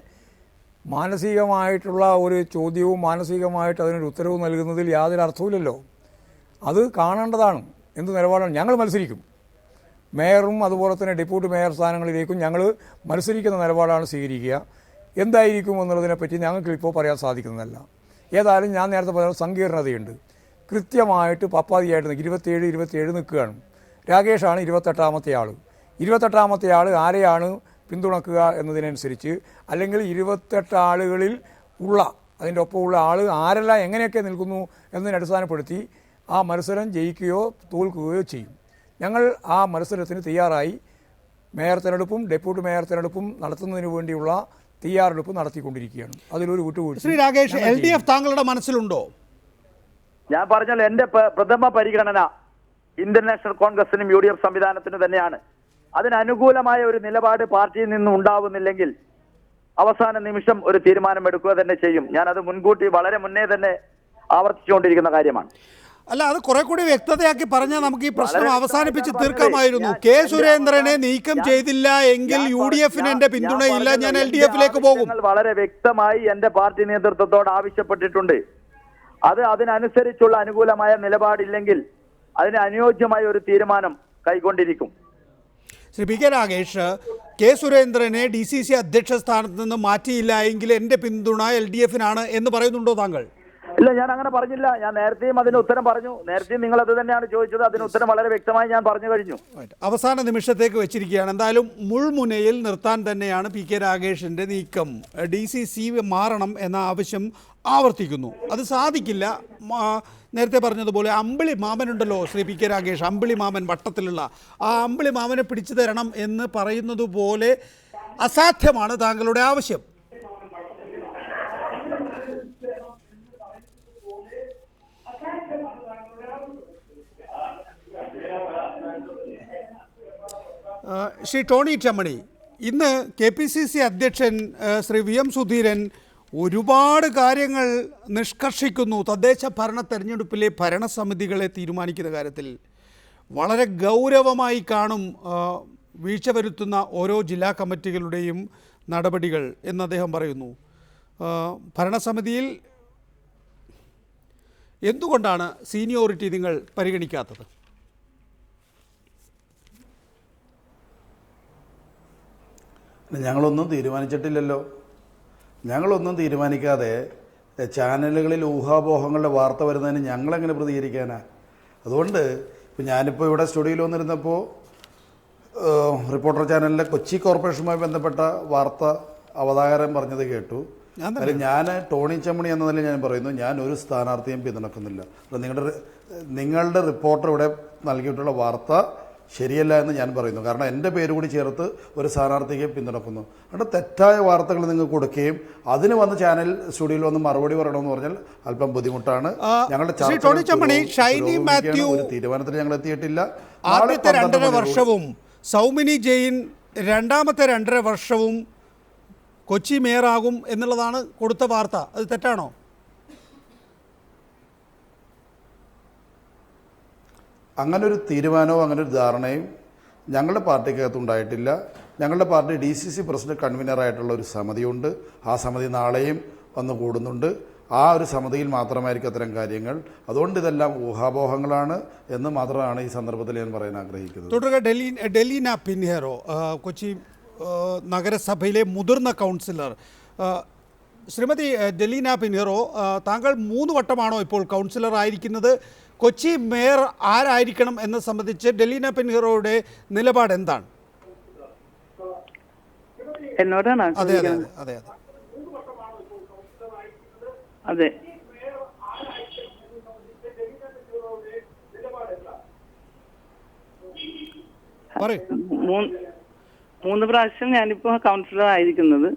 മാനസികമായിട്ടുള്ള ഒരു ചോദ്യവും മാനസികമായിട്ട് അതിനൊരു ഉത്തരവും നൽകുന്നതിൽ യാതൊരു അർത്ഥവുമില്ലല്ലോ. അത് കാണേണ്ടതാണ്. എന്ത് നിലപാടാണ്? ഞങ്ങൾ മത്സരിക്കും. മേയറും അതുപോലെ തന്നെ ഡെപ്യൂട്ടി മേയർ സ്ഥാനങ്ങളിലേക്കും ഞങ്ങൾ മത്സരിക്കുന്ന നിലപാടാണ് സ്വീകരിക്കുക. എന്തായിരിക്കും എന്നുള്ളതിനെപ്പറ്റി ഞങ്ങൾക്ക് ഇപ്പോൾ പറയാൻ സാധിക്കുന്നതല്ല. ഏതായാലും ഞാൻ നേരത്തെ പറഞ്ഞ സങ്കീർണതയുണ്ട്. കൃത്യമായിട്ട് പപ്പാതിയായിട്ട് 27 നിൽക്കുകയാണ്. രാഗേഷാണ് 28ാമത്തെ ആൾ. 28ാമത്തെ ആൾ ആരെയാണ് പിന്തുണക്കുക എന്നതിനനുസരിച്ച്, അല്ലെങ്കിൽ 28 ആളുകളിൽ ഉള്ള അതിൻ്റെ ഒപ്പമുള്ള ആൾ ആരെല്ലാം എങ്ങനെയൊക്കെ നിൽക്കുന്നു എന്നതിനെ അടിസ്ഥാനപ്പെടുത്തി ആ മത്സരം ജയിക്കുകയോ തോൽക്കുകയോ ചെയ്യും. ഞങ്ങൾ ആ മത്സരത്തിന് തയ്യാറായി മേയർ തിരഞ്ഞെടുപ്പും ഡെപ്യൂട്ടി മേയർ തിരഞ്ഞെടുപ്പും നടത്തുന്നതിന് വേണ്ടിയുള്ള തയ്യാറെടുപ്പ് നടത്തിക്കൊണ്ടിരിക്കുകയാണ്. അതിലൊരു വിട്ടുവീഴ്ച. ശ്രീ രാഗേഷ്, LDF താങ്കളുടെ മനസ്സിലുണ്ടോ? ഞാൻ പറഞ്ഞല്ലോ, എന്റെ പ്രഥമ പരിഗണന ഇന്ത്യൻ നാഷണൽ കോൺഗ്രസിനും UDF സംവിധാനത്തിനും തന്നെയാണ്. അതിനനുകൂലമായ ഒരു നിലപാട് പാർട്ടിയിൽ നിന്നും ഉണ്ടാവുന്നില്ലെങ്കിൽ അവസാന നിമിഷം ഒരു തീരുമാനം എടുക്കുക തന്നെ ചെയ്യും. ഞാനത് മുൻകൂട്ടി വളരെ മുന്നേ തന്നെ ആവർത്തിച്ചുകൊണ്ടിരിക്കുന്ന കാര്യമാണ്. അല്ല, അത് കുറെ കൂടി വ്യക്തതയാക്കി പറഞ്ഞാൽ നമുക്ക് ഈ പ്രശ്നം അവസാനിപ്പിച്ച് തീർക്കാമായിരുന്നു. കെ സുരേന്ദ്രനെ നീക്കം ചെയ്തില്ല എങ്കിൽ UDFന് എന്റെ പിന്തുണയില്ല, ഞാൻ LDFലേക്ക് പോകും. വളരെ വ്യക്തമായി എന്റെ പാർട്ടി നേതൃത്വത്തോട് ആവശ്യപ്പെട്ടിട്ടുണ്ട്. അതിനനുസരിച്ചുള്ള അനുകൂലമായ നിലപാടില്ലെങ്കിൽ അതിന് അനുയോജ്യമായ ഒരു തീരുമാനം കൈക്കൊണ്ടിരിക്കും. Shri P K Ragesh, K സുരേന്ദ്രനെ DCC അധ്യക്ഷ സ്ഥാനത്ത് നിന്ന് മാറ്റിയില്ല എങ്കിൽ എന്റെ പിന്തുണ LDFനാണ് എന്ന് പറയുന്നുണ്ടോ താങ്കൾ? ഇല്ല, ഞാൻ അങ്ങനെ പറഞ്ഞില്ല. ഞാൻ നേരത്തെയും അതിന് ഉത്തരം പറഞ്ഞു. നേരത്തെയും നിങ്ങൾ അത് തന്നെയാണ് ചോദിച്ചത്. അതിന് ഉത്തരം വളരെ വ്യക്തമായി ഞാൻ പറഞ്ഞു കഴിഞ്ഞു. അവസാന നിമിഷത്തേക്ക് വെച്ചിരിക്കുകയാണ്. എന്തായാലും മുൾമുനയിൽ നിർത്താൻ തന്നെയാണ് പി കെ രാഗേഷിന്റെ നീക്കം. DCC മാറണം എന്ന ആവശ്യം ആവർത്തിക്കുന്നു. അത് സാധിക്കില്ല. നേരത്തെ പറഞ്ഞതുപോലെ അമ്പിളി മാമനുണ്ടല്ലോ ശ്രീ പി കെ രാഗേഷ്, അമ്പിളി മാമൻ വട്ടത്തിലുള്ള ആ അമ്പിളി മാമനെ പിടിച്ചു തരണം എന്ന് പറയുന്നത് പോലെ അസാധ്യമാണ് താങ്കളുടെ ആവശ്യം. ശ്രീ ടോണി ചമ്മണി, ഇന്ന് KPCC അധ്യക്ഷൻ ശ്രീ VM സുധീരൻ ഒരുപാട് കാര്യങ്ങൾ നിഷ്കർഷിക്കുന്നു. തദ്ദേശ ഭരണ തെരഞ്ഞെടുപ്പിലെ ഭരണസമിതികളെ തീരുമാനിക്കുന്ന കാര്യത്തിൽ വളരെ ഗൗരവമായി കാണും വീഴ്ച വരുത്തുന്ന ഓരോ ജില്ലാ കമ്മിറ്റികളുടെയും നടപടികൾ എന്ന് അദ്ദേഹം പറയുന്നു. ഭരണസമിതിയിൽ എന്തുകൊണ്ടാണ് സീനിയോറിറ്റി നിങ്ങൾ പരിഗണിക്കാത്തത്? ഞങ്ങളൊന്നും തീരുമാനിച്ചിട്ടില്ലല്ലോ. ഞങ്ങളൊന്നും തീരുമാനിക്കാതെ ചാനലുകളിൽ ഊഹാപോഹങ്ങളുടെ വാർത്ത വരുന്നതിന് ഞങ്ങളെങ്ങനെ പ്രതികരിക്കാനാ? അതുകൊണ്ട് ഇപ്പോൾ ഞാനിപ്പോൾ ഇവിടെ സ്റ്റുഡിയോയിൽ വന്നിരുന്നപ്പോൾ റിപ്പോർട്ടർ ചാനലിലെ കൊച്ചി കോർപ്പറേഷനുമായി ബന്ധപ്പെട്ട വാർത്ത അവതാരകൻ പറഞ്ഞത് കേട്ടു. അതിൽ ഞാൻ ടോണി ചമ്മണി എന്ന നിലയിൽ ഞാൻ പറയുന്നു, ഞാൻ ഒരു സ്ഥാനാർത്ഥിയും പിന്തുണക്കുന്നില്ല. അപ്പോൾ നിങ്ങളുടെ റിപ്പോർട്ടർ ഇവിടെ നൽകിയിട്ടുള്ള വാർത്ത ശരിയല്ല എന്ന് ഞാൻ പറയുന്നു. കാരണം എൻ്റെ പേര് കൂടി ചേർത്ത് ഒരു സ്ഥാനാർത്ഥിയെ പിന്തുണക്കുന്നു. അതുകൊണ്ട് തെറ്റായ വാർത്തകൾ നിങ്ങൾ കൊടുക്കുകയും അതിന് വന്ന് ചാനൽ സ്റ്റുഡിയോയിൽ വന്ന് മറുപടി പറയണമെന്ന് പറഞ്ഞാൽ അല്പം ബുദ്ധിമുട്ടാണ്. ഞങ്ങളുടെ ഒരു തീരുമാനത്തിൽ ഞങ്ങൾ എത്തിയിട്ടില്ല. ആദ്യത്തെ 2.5 വർഷവും സൗമിനി ജെയിൻ രണ്ടാമത്തെ 2.5 വർഷവും കൊച്ചി മേയറാകും എന്നുള്ളതാണ് കൊടുത്ത വാർത്ത. അത് തെറ്റാണോ? അങ്ങനൊരു തീരുമാനവും അങ്ങനൊരു ധാരണയും ഞങ്ങളുടെ പാർട്ടിക്കകത്ത് ഉണ്ടായിട്ടില്ല. ഞങ്ങളുടെ പാർട്ടി DCC പ്രസിഡന്റ് കൺവീനറായിട്ടുള്ള ഒരു സമിതിയുണ്ട്. ആ സമിതി നാളെയും വന്ന് കൂടുന്നുണ്ട്. ആ ഒരു സമിതിയിൽ മാത്രമായിരിക്കും അത്തരം കാര്യങ്ങൾ. അതുകൊണ്ട് ഇതെല്ലാം ഊഹാപോഹങ്ങളാണ് എന്ന് മാത്രമാണ് ഈ സന്ദർഭത്തിൽ ഞാൻ പറയാൻ ആഗ്രഹിക്കുന്നത്. തുടരുക ഡെലീന പിൻഹേറോ, കൊച്ചി നഗരസഭയിലെ മുതിർന്ന കൗൺസിലർ. ശ്രീമതി ഡെലീന പിൻഹേറോ, താങ്കൾ 3 വട്ടമാണോ ഇപ്പോൾ കൗൺസിലർ ആയിരിക്കുന്നത്? കൊച്ചി മേയർ ആരായിരിക്കണം എന്നത് സംബന്ധിച്ച് ഡെലീന പിൻഹേറോയുടെ നിലപാട് എന്താണ്? എന്നോടാണ്? അതെ അതെ അതെ അതെ. മൂന്ന് പ്രാവശ്യം ഞാനിപ്പോ കൗൺസിലർ ആയിരിക്കുന്നത്.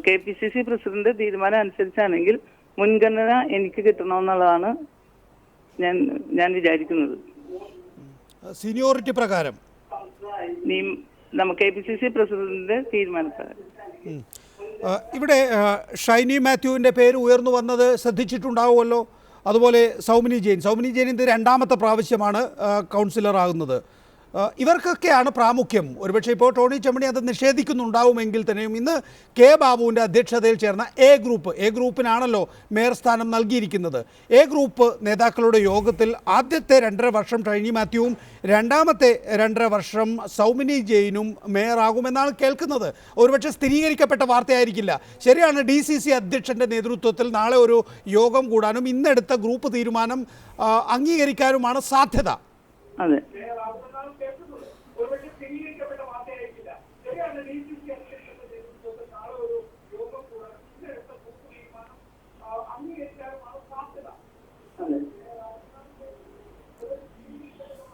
KPCC പ്രസിഡന്റ് തീരുമാനം അനുസരിച്ചാണെങ്കിൽ മുൻഗണന എനിക്ക് കിട്ടണമെന്നുള്ളതാണ് ഞാൻ വിചാരിക്കുന്നത്. സീനിയോറിറ്റി പ്രകാരം KPCC പ്രസിഡന്റിന്റെ തീരുമാനപ്രകാരം. ഇവിടെ ഷൈനി മാത്യുവിൻ്റെ പേര് ഉയർന്നു വന്നത് ശ്രദ്ധിച്ചിട്ടുണ്ടാവുമല്ലോ. അതുപോലെ സൗമിനി ജെയിൻ ഇത് 2ാമത്തെ പ്രാവശ്യമാണ് കൗൺസിലർ ആകുന്നത്. ഇവർക്കൊക്കെയാണ് പ്രാമുഖ്യം. ഒരുപക്ഷെ ഇപ്പോൾ ടോണി ചമ്മണി അത് നിഷേധിക്കുന്നുണ്ടാവുമെങ്കിൽ തന്നെയും ഇന്ന് കെ ബാബുവിൻ്റെ അധ്യക്ഷതയിൽ ചേർന്ന എ ഗ്രൂപ്പിനാണല്ലോ മേയർ സ്ഥാനം നൽകിയിരിക്കുന്നത്. എ ഗ്രൂപ്പ് നേതാക്കളുടെ യോഗത്തിൽ ആദ്യത്തെ 2.5 വർഷം ഷൈനി മാത്യുവും രണ്ടാമത്തെ 2.5 വർഷം സൗമിനി ജെയിനും മേയറാകുമെന്നാണ് കേൾക്കുന്നത്. ഒരുപക്ഷെ സ്ഥിരീകരിക്കപ്പെട്ട വാർത്തയായിരിക്കില്ല. ശരിയാണ്, DCC അധ്യക്ഷൻ്റെ നേതൃത്വത്തിൽ നാളെ ഒരു യോഗം കൂടാനും ഇന്നെടുത്ത ഗ്രൂപ്പ് തീരുമാനം അംഗീകരിക്കാനുമാണ് സാധ്യത. അതെ.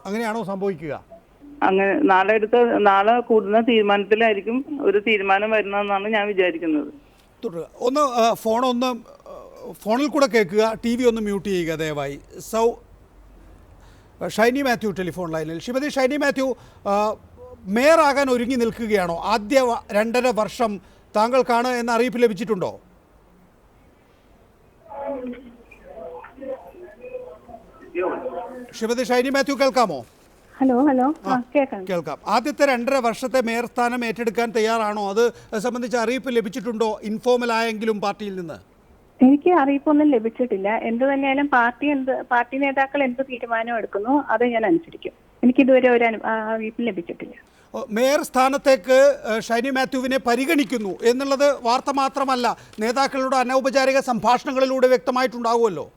അങ്ങനെയാണോ സംഭവിക്കുക? അങ്ങനെ നാളെ കൂടുന്ന തീരുമാനത്തിലായിരിക്കും ഒരു തീരുമാനം വരുന്നതെന്നാണ് ഞാൻ വിചാരിക്കുന്നത്. ഒന്ന് ഫോണിൽ കൂടെ കേൾക്കുക, TV ഒന്ന് മ്യൂട്ട് ചെയ്യുക ദയവായി. ഷൈനി മാത്യു ടെലിഫോൺ ലൈനിൽ. ശ്രീമതി ഷൈനി മാത്യു, മേയറാകാൻ ഒരുങ്ങി നിൽക്കുകയാണോ? ആദ്യ 2.5 വർഷം താങ്കൾക്കാണ് എന്ന അറിയിപ്പ് ലഭിച്ചിട്ടുണ്ടോ? ശ്രീമതി ഷൈനി മാത്യു കേൾക്കാമോ? ഹലോ. കേൾക്കാം. ആദ്യത്തെ 2.5 വർഷത്തെ മേയർ സ്ഥാനം ഏറ്റെടുക്കാൻ തയ്യാറാണോ? അത് സംബന്ധിച്ച് അറിയിപ്പ് ലഭിച്ചിട്ടുണ്ടോ ഇൻഫോർമൽ ആയെങ്കിലും പാർട്ടിയിൽ നിന്ന്? എനിക്ക് അറിയിപ്പൊന്നും ലഭിച്ചിട്ടില്ല. എന്ത് തന്നെയായാലും പാർട്ടി നേതാക്കൾ എന്ത് തീരുമാനം എടുക്കുന്നു അത് ഞാൻ അനുസരിക്കും. എനിക്കിതുവരെ ഒരു അറിയിപ്പ് ലഭിച്ചിട്ടില്ല. മേയർ സ്ഥാനത്തേക്ക് ഷൈനി മാത്യുവിനെ പരിഗണിക്കുന്നു എന്നുള്ളത് വാർത്ത മാത്രമല്ല, നേതാക്കളുടെ അനൗപചാരിക സംഭാഷണങ്ങളിലൂടെ വ്യക്തമായിട്ടുണ്ടാവുമല്ലോ.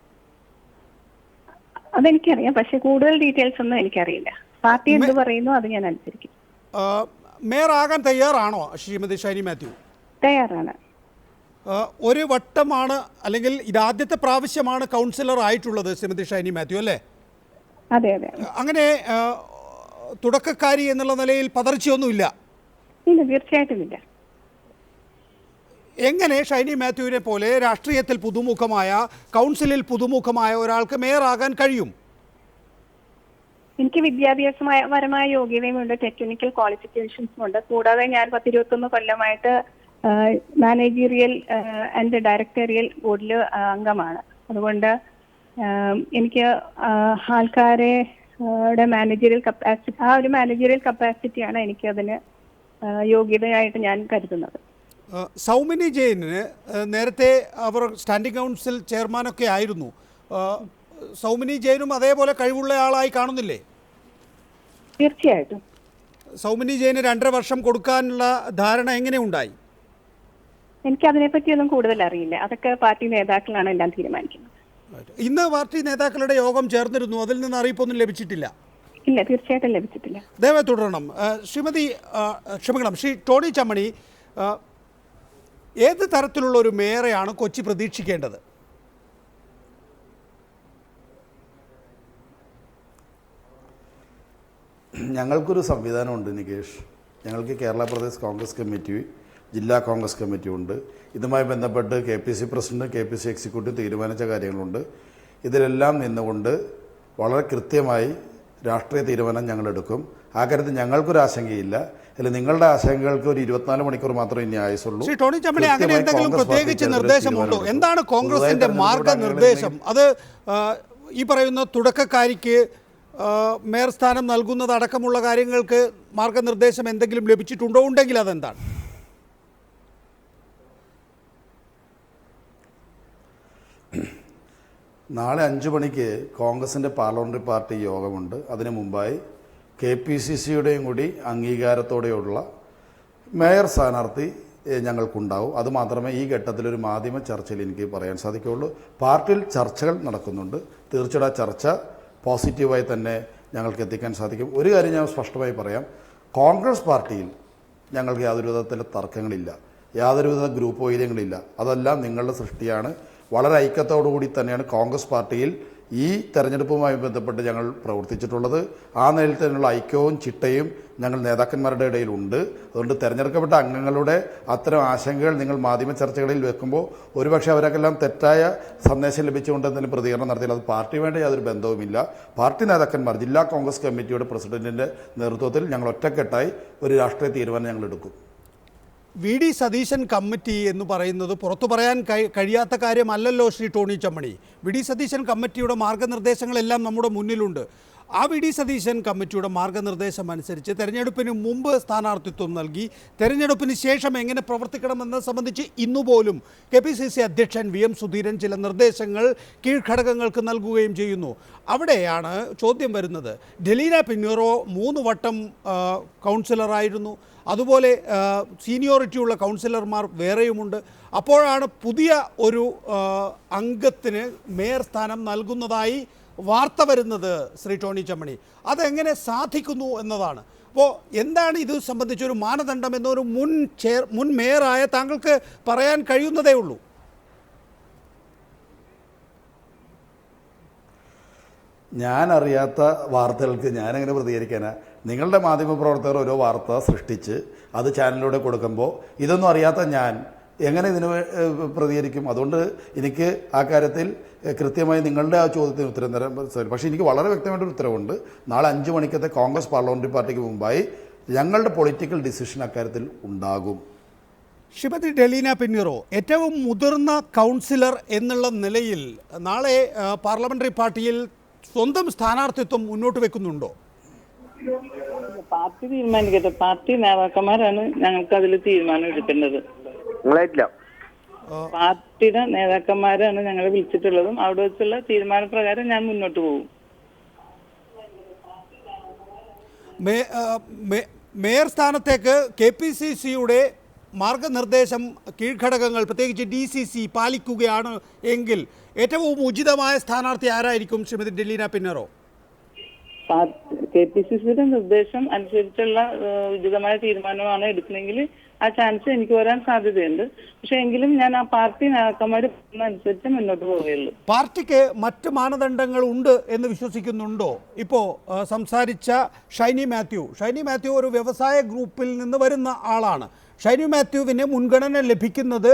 അതെനിക്കറിയാം, പക്ഷെ കൂടുതൽ ഡീറ്റെയിൽസ് ഒന്നും എനിക്കറിയില്ല. പാർട്ടി എന്ത് പറയുന്നു അത് ഞാൻ അനുസരിക്കും. മേയർ ആകാൻ തയ്യാറാണോ ശ്രീമതി ഷൈനി മാത്യു? തയ്യാറാണ്. ഒരു വട്ടമാണ്, അല്ലെങ്കിൽ ഇതാദ്യത്തെ പ്രാവശ്യമാണ് കൗൺസിലർ ആയിട്ടുള്ളത് ശ്രീമതി ഷൈനി മാത്യു, അല്ലേ? അതെ അതെ. അങ്ങനെ തുടക്കക്കാരി എന്നുള്ള നിലയിൽ പതർച്ചയൊന്നുമില്ല? ഇല്ല, തീർച്ചയായിട്ടും ഇല്ല. എങ്ങനെ ഷൈനി മാത്യുവിനെ പോലെ രാഷ്ട്രീയത്തിൽ പുതുമുഖമായ, കൗൺസിലിൽ പുതുമുഖമായ ഒരാൾക്ക് മേയറാകാൻ കഴിയും? എനിക്ക് വിദ്യാഭ്യാസപരമായ യോഗ്യതയുമുണ്ട്, ടെക്നിക്കൽ ക്വാളിഫിക്കേഷൻസും ഉണ്ട്. കൂടാതെ ഞാൻ 10-21 കൊല്ലമായിട്ട് മാനേജീരിയൽ ആൻഡ് ഡയറക്ടോറിയൽ ബോർഡിൽ അംഗമാണ്. അതുകൊണ്ട് എനിക്ക് ആൾക്കാരെ മാനേജീരിയൽ കപ്പാസിറ്റി, ആ ഒരു മാനേജീരിയൽ കപ്പാസിറ്റിയാണ് എനിക്ക് അതിന് യോഗ്യതയായിട്ട് ഞാൻ കരുതുന്നത്. സൗമിനി ജെയിന് നേരത്തെ അവർ സ്റ്റാൻഡിംഗ് കൗൺസിൽ ചെയർമാനൊക്കെ ആയിരുന്നു. സൗമിനി ജെയിനും അതേപോലെ കഴിവുള്ള ആളായി കാണുന്നില്ലേ? തീർച്ചയായിട്ടും. സൗമിനി ജെയിന് 2.5 വർഷം കൊടുക്കാനുള്ള ധാരണ എങ്ങനെ ഉണ്ടായി? എനിക്കതിനെപ്പറ്റിയൊന്നും കൂടുതൽ അറിയില്ല. അതൊക്കെ പാർട്ടി നേതാക്കളാണ് എല്ലാം തീരുമാനിക്കുന്നത്. ഇന്ന് പാർട്ടി നേതാക്കളുടെ യോഗം ചേർന്നിരുന്നു, അതിൽ നിന്ന് അറിയിപ്പൊന്നും ലഭിച്ചിട്ടില്ല? ഇല്ല, തീർച്ചയായിട്ടും ലഭിച്ചിട്ടില്ല. ദയവായി തുടരണം. ശ്രീ ടോണി ചമ്മണി, ഏത് തരത്തിലുള്ള ഒരു മേയറെയാണ് കൊച്ചി പ്രതീക്ഷിക്കേണ്ടത്? ഞങ്ങൾക്കൊരു സംവിധാനമുണ്ട് നികേഷ്. ഞങ്ങൾക്ക് കേരള പ്രദേശ് കോൺഗ്രസ് കമ്മിറ്റി, ജില്ലാ കോൺഗ്രസ് കമ്മിറ്റി ഉണ്ട്. ഇതുമായി ബന്ധപ്പെട്ട് KPC പ്രസിഡന്റ്, KPC എക്സിക്യൂട്ടീവ് തീരുമാനിച്ച കാര്യങ്ങളുണ്ട്. ഇതിലെല്ലാം നിന്നുകൊണ്ട് വളരെ കൃത്യമായി രാഷ്ട്രീയ തീരുമാനം ഞങ്ങളെടുക്കും. ആ കാര്യത്തിൽ ഞങ്ങൾക്കൊരു ആശങ്കയില്ല. അല്ല, നിങ്ങളുടെ ആശങ്കകൾക്ക് ഒരു 24 മണിക്കൂർ മാത്രമേ ഇനി ആയുസുള്ളൂ. ശ്രീ ടോണി ചമ്മണി, അങ്ങനെ എന്തെങ്കിലും പ്രത്യേകിച്ച് നിർദ്ദേശമുണ്ടോ? എന്താണ് കോൺഗ്രസിന്റെ മാർഗനിർദ്ദേശം? അത് ഈ പറയുന്ന തുടക്കക്കാരിക്ക് മേയർ സ്ഥാനം നൽകുന്നത് അടക്കമുള്ള കാര്യങ്ങൾക്ക് മാർഗനിർദ്ദേശം എന്തെങ്കിലും ലഭിച്ചിട്ടുണ്ടോ? ഉണ്ടെങ്കിൽ അതെന്താണ്? നാളെ 5 മണിക്ക് കോൺഗ്രസിൻ്റെ പാർലമെൻ്ററി പാർട്ടി യോഗമുണ്ട്. അതിനു മുമ്പായി KPCCയുടെയും കൂടി അംഗീകാരത്തോടെയുള്ള മേയർ സ്ഥാനാർത്ഥി ഞങ്ങൾക്കുണ്ടാവും. അതുമാത്രമേ ഈ ഘട്ടത്തിലൊരു മാധ്യമ ചർച്ചയിൽ എനിക്ക് പറയാൻ സാധിക്കുകയുള്ളൂ. പാർട്ടിയിൽ ചർച്ചകൾ നടക്കുന്നുണ്ട്. തീർച്ചയായിട്ടും ആ ചർച്ച പോസിറ്റീവായി തന്നെ ഞങ്ങൾക്ക് എത്തിക്കാൻ സാധിക്കും. ഒരു കാര്യം ഞാൻ സ്പഷ്ടമായി പറയാം, കോൺഗ്രസ് പാർട്ടിയിൽ ഞങ്ങൾക്ക് യാതൊരു വിധത്തിലെ തർക്കങ്ങളില്ല, യാതൊരു വിധ ഗ്രൂപ്പ് വൈര്യങ്ങളില്ല. അതെല്ലാം നിങ്ങളുടെ സൃഷ്ടിയാണ്. വളരെ ഐക്യത്തോടുകൂടി തന്നെയാണ് കോൺഗ്രസ് പാർട്ടിയിൽ ഈ തെരഞ്ഞെടുപ്പുമായി ബന്ധപ്പെട്ട് ഞങ്ങൾ പ്രവർത്തിച്ചിട്ടുള്ളത്. ആ നിലയിൽ തന്നെയുള്ള ഐക്യവും ചിട്ടയും ഞങ്ങൾ നേതാക്കന്മാരുടെ ഇടയിലുണ്ട്. അതുകൊണ്ട് തെരഞ്ഞെടുക്കപ്പെട്ട അംഗങ്ങളുടെ അത്തരം ആശങ്കകൾ നിങ്ങൾ മാധ്യമ ചർച്ചകളിൽ വെക്കുമ്പോൾ ഒരുപക്ഷെ അവരൊക്കെല്ലാം തെറ്റായ സന്ദേശം ലഭിച്ചുകൊണ്ട് എന്തെങ്കിലും പ്രതികരണം നടത്തിയാൽ അത് പാർട്ടിയുമായിട്ട് യാതൊരു ബന്ധവുമില്ല. പാർട്ടി നേതാക്കന്മാർ, ജില്ലാ കോൺഗ്രസ് കമ്മിറ്റിയുടെ പ്രസിഡന്റിൻ്റെ നേതൃത്വത്തിൽ ഞങ്ങൾ ഒറ്റക്കെട്ടായി ഒരു രാഷ്ട്രീയ തീരുമാനം ഞങ്ങൾ എടുക്കും. VD സതീശൻ കമ്മിറ്റി എന്ന് പറയുന്നത് പുറത്തു പറയാൻ കഴിയാത്ത കാര്യമല്ലല്ലോ ശ്രീ ടോണി ചമ്മണി. VD സതീശൻ കമ്മിറ്റിയുടെ മാർഗനിർദ്ദേശങ്ങളെല്ലാം നമ്മുടെ മുന്നിലുണ്ട്. ആ VD സതീശൻ കമ്മിറ്റിയുടെ മാർഗനിർദ്ദേശം അനുസരിച്ച് തെരഞ്ഞെടുപ്പിന് മുമ്പ് സ്ഥാനാർത്ഥിത്വം നൽകി തെരഞ്ഞെടുപ്പിന് ശേഷം എങ്ങനെ പ്രവർത്തിക്കണമെന്നത് സംബന്ധിച്ച് ഇന്നുപോലും KPCC അധ്യക്ഷൻ VM സുധീരൻ ചില നിർദ്ദേശങ്ങൾ കീഴ്ഘടകങ്ങൾക്ക് നൽകുകയും ചെയ്യുന്നു. അവിടെയാണ് ചോദ്യം വരുന്നത്. ഡെലീന പിന്നീറോ 3 വട്ടം കൗൺസിലറായിരുന്നു. അതുപോലെ സീനിയോറിറ്റിയുള്ള കൗൺസിലർമാർ വേറെയുമുണ്ട്. അപ്പോഴാണ് പുതിയ ഒരു അംഗത്തിന് മേയർ സ്ഥാനം നൽകുന്നതായി വാർത്ത വരുന്നത്. ശ്രീ ടോണി ചമ്മണി, അതെങ്ങനെ സാധിക്കുന്നു എന്നതാണ്. അപ്പോൾ എന്താണ് ഇത് സംബന്ധിച്ചൊരു മാനദണ്ഡം എന്നൊരു മുൻ മേയറായ താങ്കൾക്ക് പറയാൻ കഴിയുന്നതേ ഉള്ളൂ. ഞാൻ അറിയാത്ത വാർത്തകൾക്ക് ഞാനെങ്ങനെ പ്രതികരിക്കാനാ? നിങ്ങളുടെ മാധ്യമപ്രവർത്തകർ ഓരോ വാർത്ത സൃഷ്ടിച്ച് അത് ചാനലിലൂടെ കൊടുക്കുമ്പോൾ ഇതൊന്നും അറിയാത്ത ഞാൻ എങ്ങനെ ഇതിന് പ്രതികരിക്കും? അതുകൊണ്ട് എനിക്ക് ആ കാര്യത്തിൽ കൃത്യമായി നിങ്ങളുടെ ആ ചോദ്യത്തിന് ഉത്തരം തരാൻ സാധിക്കും. പക്ഷേ എനിക്ക് വളരെ വ്യക്തമായിട്ടൊരു ഉത്തരവുണ്ട്. നാളെ 5 മണിക്കത്തെ കോൺഗ്രസ് പാർലമെൻ്ററി പാർട്ടിക്ക് മുമ്പായി ഞങ്ങളുടെ പൊളിറ്റിക്കൽ ഡിസിഷൻ അക്കാര്യത്തിൽ ഉണ്ടാകും. ശ്രീമതി ഡെലീന പിന്നീറോ, ഏറ്റവും മുതിർന്ന കൗൺസിലർ എന്നുള്ള നിലയിൽ നാളെ പാർലമെൻ്ററി പാർട്ടിയിൽ സ്വന്തം സ്ഥാനാർത്ഥിത്വം മുന്നോട്ട് വെക്കുന്നുണ്ടോ? പാർട്ടി തീരുമാനിക്കട്ടെ. പാർട്ടി നേതാക്കന്മാരാണ് ഞങ്ങൾക്ക് അതിൽ തീരുമാനം എടുക്കേണ്ടത്. പാർട്ടിയുടെ നേതാക്കന്മാരാണ് ഞങ്ങളെ വിളിച്ചിട്ടുള്ളതും അവിടെ വെച്ചുള്ള തീരുമാനപ്രകാരം ഞാൻ മുന്നോട്ട് പോകും. മേയർ സ്ഥാനത്തേക്ക് KPCCയുടെ മാർഗനിർദ്ദേശം കീഴ്ഘടകങ്ങൾ പ്രത്യേകിച്ച് DCC പാലിക്കുകയാണ് എങ്കിൽ ഏറ്റവും ഉചിതമായ സ്ഥാനാർത്ഥി ആരായിരിക്കും ശ്രീമതി ഡെലീന പിന്നീറോ? KPCCയുടെ നിർദ്ദേശം അനുസരിച്ചുള്ള ഉചിതമായ തീരുമാനമാണ് എടുക്കണമെങ്കിൽ ആ ചാൻസ് എനിക്ക് വരാൻ സാധ്യതയുണ്ട്. പക്ഷെ എങ്കിലും ഞാൻ ആ പാർട്ടി നേതാക്കന്മാർ അനുസരിച്ച് മുന്നോട്ട് പോവുകയുള്ളൂ. പാർട്ടിക്ക് മറ്റ് മാനദണ്ഡങ്ങൾ ഉണ്ട് എന്ന് വിശ്വസിക്കുന്നുണ്ടോ? ഇപ്പോൾ സംസാരിച്ച ഷൈനി മാത്യു ഒരു വ്യവസായ ഗ്രൂപ്പിൽ നിന്ന് വരുന്ന ആളാണ്. ഷൈനി മാത്യുവിന് മുൻഗണന ലഭിക്കുന്നത്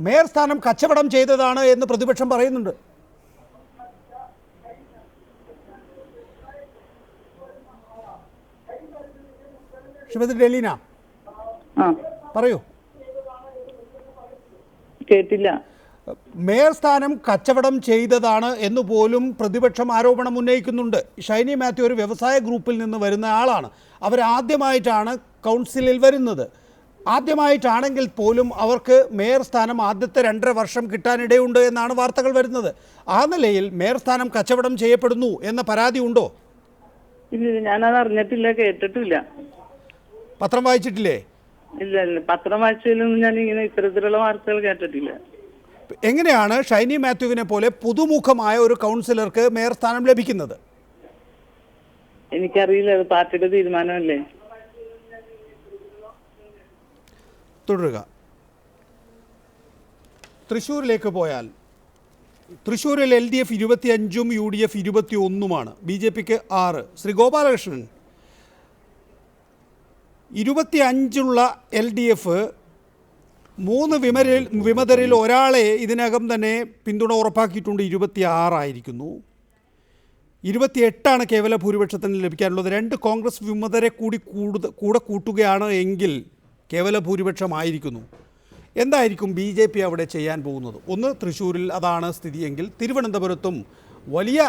മേയർ സ്ഥാനം കച്ചവടം ചെയ്തതാണ് എന്ന് പ്രതിപക്ഷം പറയുന്നുണ്ട്. ശ്രീമതി ഡെലീന പറയൂ. കേട്ടില്ല. മേയർ സ്ഥാനം കച്ചവടം ചെയ്തതാണ് എന്ന് പോലും പ്രതിപക്ഷം ആരോപണം ഉന്നയിക്കുന്നുണ്ട്. ഷൈനി മാത്യു ഒരു വ്യവസായ ഗ്രൂപ്പിൽ നിന്ന് വരുന്ന ആളാണ്. അവരാദ്യമായിട്ടാണ് കൗൺസിലിൽ വരുന്നത്. ആദ്യമായിട്ടാണെങ്കിൽ പോലും അവർക്ക് മേയർ സ്ഥാനം ആദ്യത്തെ 2.5 വർഷം കിട്ടാനിടയുണ്ട് എന്നാണ് വാർത്തകൾ വരുന്നത്. ആ നിലയിൽ മേയർ സ്ഥാനം കച്ചവടം ചെയ്യപ്പെടുന്നു എന്ന പരാതി ഉണ്ടോ? ഇല്ല, ഞാനത് അറിഞ്ഞിട്ടില്ല, കേട്ടിട്ടില്ല. പത്രം വായിച്ചിട്ടില്ലേ? ഇല്ല, പത്രം വായിച്ചതിലൊന്നും ഞാൻ ഇങ്ങനെ ഇത്തരത്തിലുള്ള വാർത്തകൾ കേട്ടിട്ടില്ല. എങ്ങനെയാണ് ഷൈനി മാത്യുവിനെ പോലെ പുതുമുഖമായ ഒരു കൗൺസിലർക്ക് മേയർ സ്ഥാനം ലഭിക്കുന്നത്? എനിക്കറിയില്ല, അത് പാർട്ടിയുടെ തീരുമാനമല്ലേ. തുടരുക. തൃശ്ശൂരിലേക്ക് പോയാൽ തൃശ്ശൂരിൽ LDF 25-ഉം UDF 21-ഉമാണ്. BJPക്ക് 6. Shri Gopalakrishnan, 25-ഉള്ള LDF 3 വിമതരിൽ ഒരാളെ ഇതിനകം തന്നെ പിന്തുണ ഉറപ്പാക്കിയിട്ടുണ്ട്. 26 ആയിരിക്കുന്നു. 28 കേവല ഭൂരിപക്ഷത്തിന് ലഭിക്കാനുള്ളത്. 2 കോൺഗ്രസ് വിമതരെ കൂടെ കൂട്ടുകയാണ് എങ്കിൽ കേവല ഭൂരിപക്ഷമായിരിക്കുന്നു. എന്തായിരിക്കും BJP അവിടെ ചെയ്യാൻ പോകുന്നത്? ഒന്ന്, തൃശ്ശൂരിൽ അതാണ് സ്ഥിതിയെങ്കിൽ തിരുവനന്തപുരത്തും വലിയ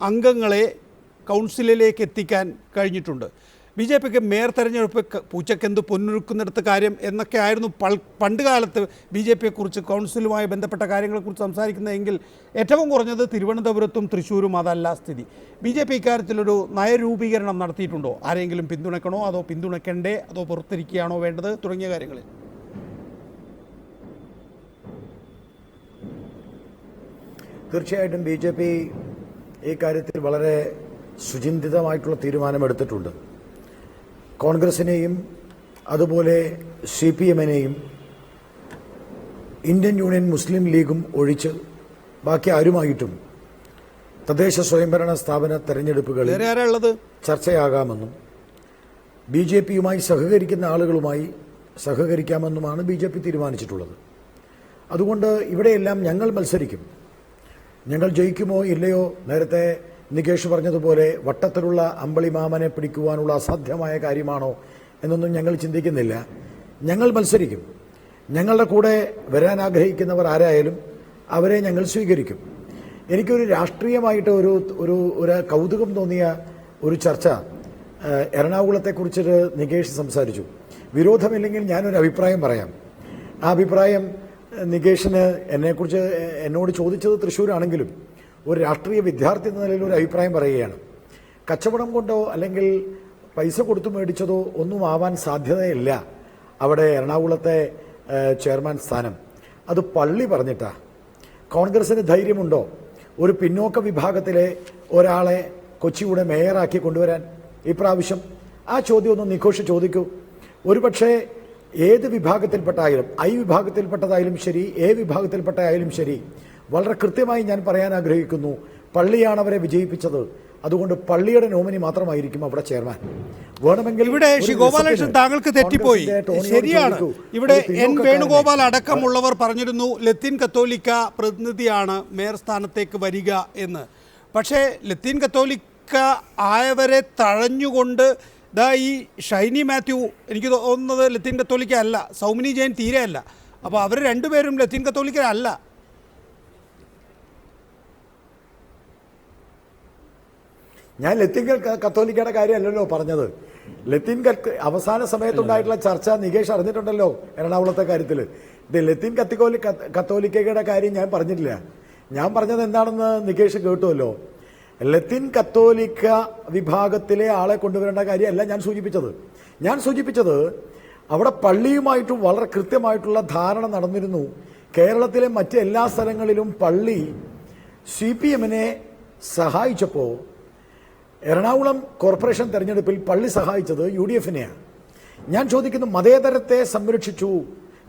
അംഗങ്ങളെ കൗൺസിലിലേക്ക് എത്തിക്കാൻ കഴിഞ്ഞിട്ടുണ്ട്. BJPക്ക് മേയർ തെരഞ്ഞെടുപ്പ് പൂച്ചക്കെന്ത് പൊന്നൊരുക്കുന്നിടത്ത് കാര്യം എന്നൊക്കെ ആയിരുന്നു പണ്ട് കാലത്ത് BJPയെക്കുറിച്ച് കൗൺസിലുമായി ബന്ധപ്പെട്ട കാര്യങ്ങളെക്കുറിച്ച് സംസാരിക്കുന്നതെങ്കിൽ ഏറ്റവും കുറഞ്ഞത് തിരുവനന്തപുരത്തും തൃശ്ശൂരും അതല്ല സ്ഥിതി. BJP ഇക്കാര്യത്തിലൊരു നയരൂപീകരണം നടത്തിയിട്ടുണ്ടോ? ആരെങ്കിലും പിന്തുണയ്ക്കണോ, അതോ പിന്തുണയ്ക്കണ്ടേ, അതോ പുറത്തിരിക്കുകയാണോ വേണ്ടത് തുടങ്ങിയ കാര്യങ്ങളിൽ? തീർച്ചയായിട്ടും BJP ഈ കാര്യത്തിൽ വളരെ സുചിന്തിതമായിട്ടുള്ള തീരുമാനമെടുത്തിട്ടുണ്ട്. കോൺഗ്രസിനെയും അതുപോലെ CPM-നെയും ഇന്ത്യൻ യൂണിയൻ മുസ്ലിം ലീഗും ഒഴിച്ച് ബാക്കി ആരുമായിട്ടും തദ്ദേശ സ്വയംഭരണ സ്ഥാപന തെരഞ്ഞെടുപ്പുകളിൽ ചർച്ചയാകാമെന്നും BJPയുമായി സഹകരിക്കുന്ന ആളുകളുമായി സഹകരിക്കാമെന്നുമാണ് BJP തീരുമാനിച്ചിട്ടുള്ളത്. അതുകൊണ്ട് ഇവിടെയെല്ലാം ഞങ്ങൾ മത്സരിക്കും. ഞങ്ങൾ ജയിക്കുമോ ഇല്ലയോ, നേരത്തെ നികേഷ് പറഞ്ഞതുപോലെ വട്ടത്തിലുള്ള അമ്പളിമാമനെ പിടിക്കുവാനുള്ള അസാധ്യമായ കാര്യമാണോ എന്നൊന്നും ഞങ്ങൾ ചിന്തിക്കുന്നില്ല. ഞങ്ങൾ മത്സരിക്കും. ഞങ്ങളുടെ കൂടെ വരാൻ ആഗ്രഹിക്കുന്നവർ ആരായാലും അവരെ ഞങ്ങൾ സ്വീകരിക്കും. എനിക്കൊരു രാഷ്ട്രീയമായിട്ട് ഒരു കൗതുകം തോന്നിയ ഒരു ചർച്ച എറണാകുളത്തെക്കുറിച്ചൊരു നികേഷ് സംസാരിച്ചു. വിരോധമില്ലെങ്കിൽ ഞാനൊരു അഭിപ്രായം പറയാം. ആ അഭിപ്രായം നികേഷിന് എന്നെക്കുറിച്ച് എന്നോട് ചോദിച്ചത് തൃശ്ശൂരാണെങ്കിലും ഒരു രാഷ്ട്രീയ വിദ്യാർത്ഥി എന്ന നിലയിൽ ഒരു അഭിപ്രായം പറയുകയാണ്. കച്ചവടം കൊണ്ടോ അല്ലെങ്കിൽ പൈസ കൊടുത്തു മേടിച്ചതോ ഒന്നും ആവാൻ സാധ്യതയില്ല അവിടെ എറണാകുളത്തെ ചെയർമാൻ സ്ഥാനം. അത് പള്ളി പറഞ്ഞിട്ടാ. കോൺഗ്രസിന് ധൈര്യമുണ്ടോ ഒരു പിന്നോക്ക വിഭാഗത്തിലെ ഒരാളെ കൊച്ചിയുടെ മേയറാക്കി കൊണ്ടുവരാൻ ഇപ്രാവശ്യം? ആ ചോദ്യം ഒന്ന് നികേഷ് ചോദിക്കൂ. ഒരുപക്ഷെ ഏത് വിഭാഗത്തിൽപ്പെട്ടായാലും, I വിഭാഗത്തിൽപ്പെട്ടതായാലും ശരി, A വിഭാഗത്തിൽപ്പെട്ടായാലും ശരി, വളരെ കൃത്യമായി ഞാൻ പറയാൻ ആഗ്രഹിക്കുന്നു, പള്ളിയാണ് അവരെ വിജയിപ്പിച്ചത്. അതുകൊണ്ട് പള്ളിയുടെ നോമിനി മാത്രമായിരിക്കും അവിടെ ചെയർമാൻ. വേണമെങ്കിൽ ഇവിടെ ശ്രീ ഗോപാലകൃഷ്ണൻ താങ്കൾക്ക് തെറ്റിപ്പോയി. ശരിയാണ്, ഇവിടെ N വേണുഗോപാൽ അടക്കമുള്ളവർ പറഞ്ഞിരുന്നു ലത്തീൻ കത്തോലിക്ക പ്രതിനിധിയാണ് മേയർ സ്ഥാനത്തേക്ക് വരിക എന്ന്. പക്ഷേ ലത്തീൻ കത്തോലിക്ക ആയവരെ തഴഞ്ഞുകൊണ്ട് ഈ ഷൈനി മാത്യു, എനിക്ക് തോന്നുന്നത് ലത്തീൻ കത്തോലിക്ക അല്ല, സൗമിനി ജെയിൻ തീരെ അല്ല. അപ്പോൾ അവർ രണ്ടുപേരും ലത്തീൻ കത്തോലിക്ക അല്ല. ഞാൻ ലത്തീൻ കത്തോലിക്കയുടെ കാര്യമല്ലല്ലോ പറഞ്ഞത്. ലത്തീൻ അവസാന സമയത്തുണ്ടായിട്ടുള്ള ചർച്ച നികേഷ് അറിഞ്ഞിട്ടുണ്ടല്ലോ എറണാകുളത്തെ കാര്യത്തിൽ. ഇത് ലത്തീൻ കത്തോലിക്കയുടെ കാര്യം ഞാൻ പറഞ്ഞിട്ടില്ല. ഞാൻ പറഞ്ഞത് എന്താണെന്ന് നികേഷ് കേട്ടുമല്ലോ. ലത്തീൻ കത്തോലിക്ക വിഭാഗത്തിലെ ആളെ കൊണ്ടുവരേണ്ട കാര്യമല്ല ഞാൻ സൂചിപ്പിച്ചത് അവിടെ പള്ളിയുമായിട്ടും വളരെ കൃത്യമായിട്ടുള്ള ധാരണ നടന്നിരുന്നു. കേരളത്തിലെ മറ്റ് എല്ലാ സ്ഥലങ്ങളിലും പള്ളി CPM-നെ സഹായിച്ചപ്പോൾ എറണാകുളം കോർപ്പറേഷൻ തെരഞ്ഞെടുപ്പിൽ പള്ളി സഹായിച്ചത് UDF-നെയാണ്. ഞാൻ ചോദിക്കുന്നു, മതേതരത്തെ സംരക്ഷിച്ചു,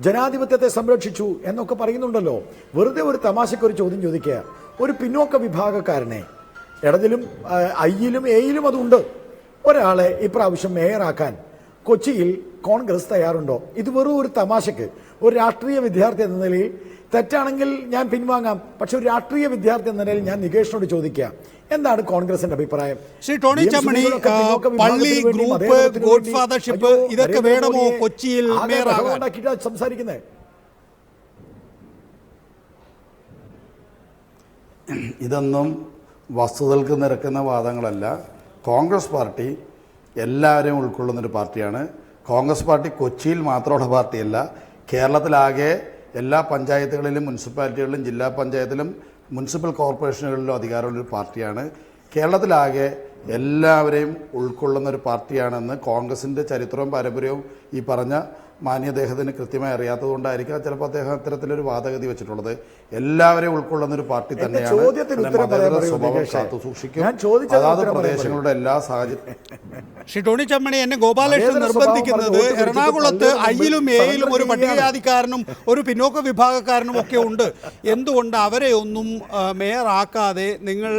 ജനാധിപത്യത്തെ സംരക്ഷിച്ചു എന്നൊക്കെ പറയുന്നുണ്ടല്ലോ. വെറുതെ ഒരു തമാശക്കൊരു ചോദ്യം ചോദിക്കുക. ഒരു പിന്നോക്ക വിഭാഗക്കാരനെ, ഇടതിലും I-ലും A-ലും അതുണ്ട്, ഒരാളെ ഇപ്രാവശ്യം മേയറാക്കാൻ കൊച്ചിയിൽ കോൺഗ്രസ് തയ്യാറുണ്ടോ? ഇത് വെറും ഒരു തമാശക്ക്, ഒരു രാഷ്ട്രീയ വിദ്യാർത്ഥി എന്ന നിലയിൽ തെറ്റാണെങ്കിൽ ഞാൻ പിൻവാങ്ങാം. പക്ഷെ ഒരു രാഷ്ട്രീയ വിദ്യാർത്ഥി എന്ന നിലയിൽ ഞാൻ നികേഷിനോട് ചോദിക്കുക, എന്താണ് കോൺഗ്രസിന്റെ അഭിപ്രായം? ശ്രീ ടോണി ചമ്മണി, പള്ളി ഗ്രൂപ്പ്, ഗോഡ് ഫാദർഷിപ്പ്, ഇതൊക്കെ വേണമോ കൊച്ചിയിൽ സംസാരിക്കുന്നത്? ഇതൊന്നും വസ്തുതകൾക്ക് നിരക്കുന്ന വാദങ്ങളല്ല. കോൺഗ്രസ് പാർട്ടി എല്ലാവരെയും ഉൾക്കൊള്ളുന്നൊരു പാർട്ടിയാണ്. കോൺഗ്രസ് പാർട്ടി കൊച്ചിയിൽ മാത്രമുള്ള പാർട്ടിയല്ല, കേരളത്തിലാകെ എല്ലാ പഞ്ചായത്തുകളിലും, മുനിസിപ്പാലിറ്റികളിലും, ജില്ലാ പഞ്ചായത്തിലും, മുനിസിപ്പൽ കോർപ്പറേഷനുകളിലും അധികാരമുള്ളൊരു പാർട്ടിയാണ്. കേരളത്തിലാകെ എല്ലാവരെയും ഉൾക്കൊള്ളുന്നൊരു പാർട്ടിയാണെന്ന് കോൺഗ്രസിൻ്റെ ചരിത്രവും പാരമ്പര്യവും ഈ പറഞ്ഞ മാന്യദേഹത്തിന് കൃത്യമായി അറിയാത്തതുകൊണ്ടായിരിക്കാം ചിലപ്പോൾ അദ്ദേഹം അത്തരത്തിലൊരു വാദഗതി വെച്ചിട്ടുള്ളത്. എല്ലാവരെയും ഉൾക്കൊള്ളുന്ന ഒരു പാർട്ടി തന്നെയാണ്. സ്വഭാവം കാത്തു സൂക്ഷിക്കും അതാത് പ്രദേശങ്ങളുടെ എല്ലാ സാഹചര്യം. ശ്രീ ടോണി ചമ്മണി, എന്നെ ഗോപാലകൃഷ്ണൻ നിർബന്ധിക്കുന്നത് എറണാകുളത്ത് ഐയിലും എയിലും ഒരു പട്ടികജാതിക്കാരനും ഒരു പിന്നോക്ക വിഭാഗക്കാരനും ഒക്കെ ഉണ്ട്, എന്തുകൊണ്ട് അവരെ ഒന്നും മേയറാക്കാതെ നിങ്ങൾ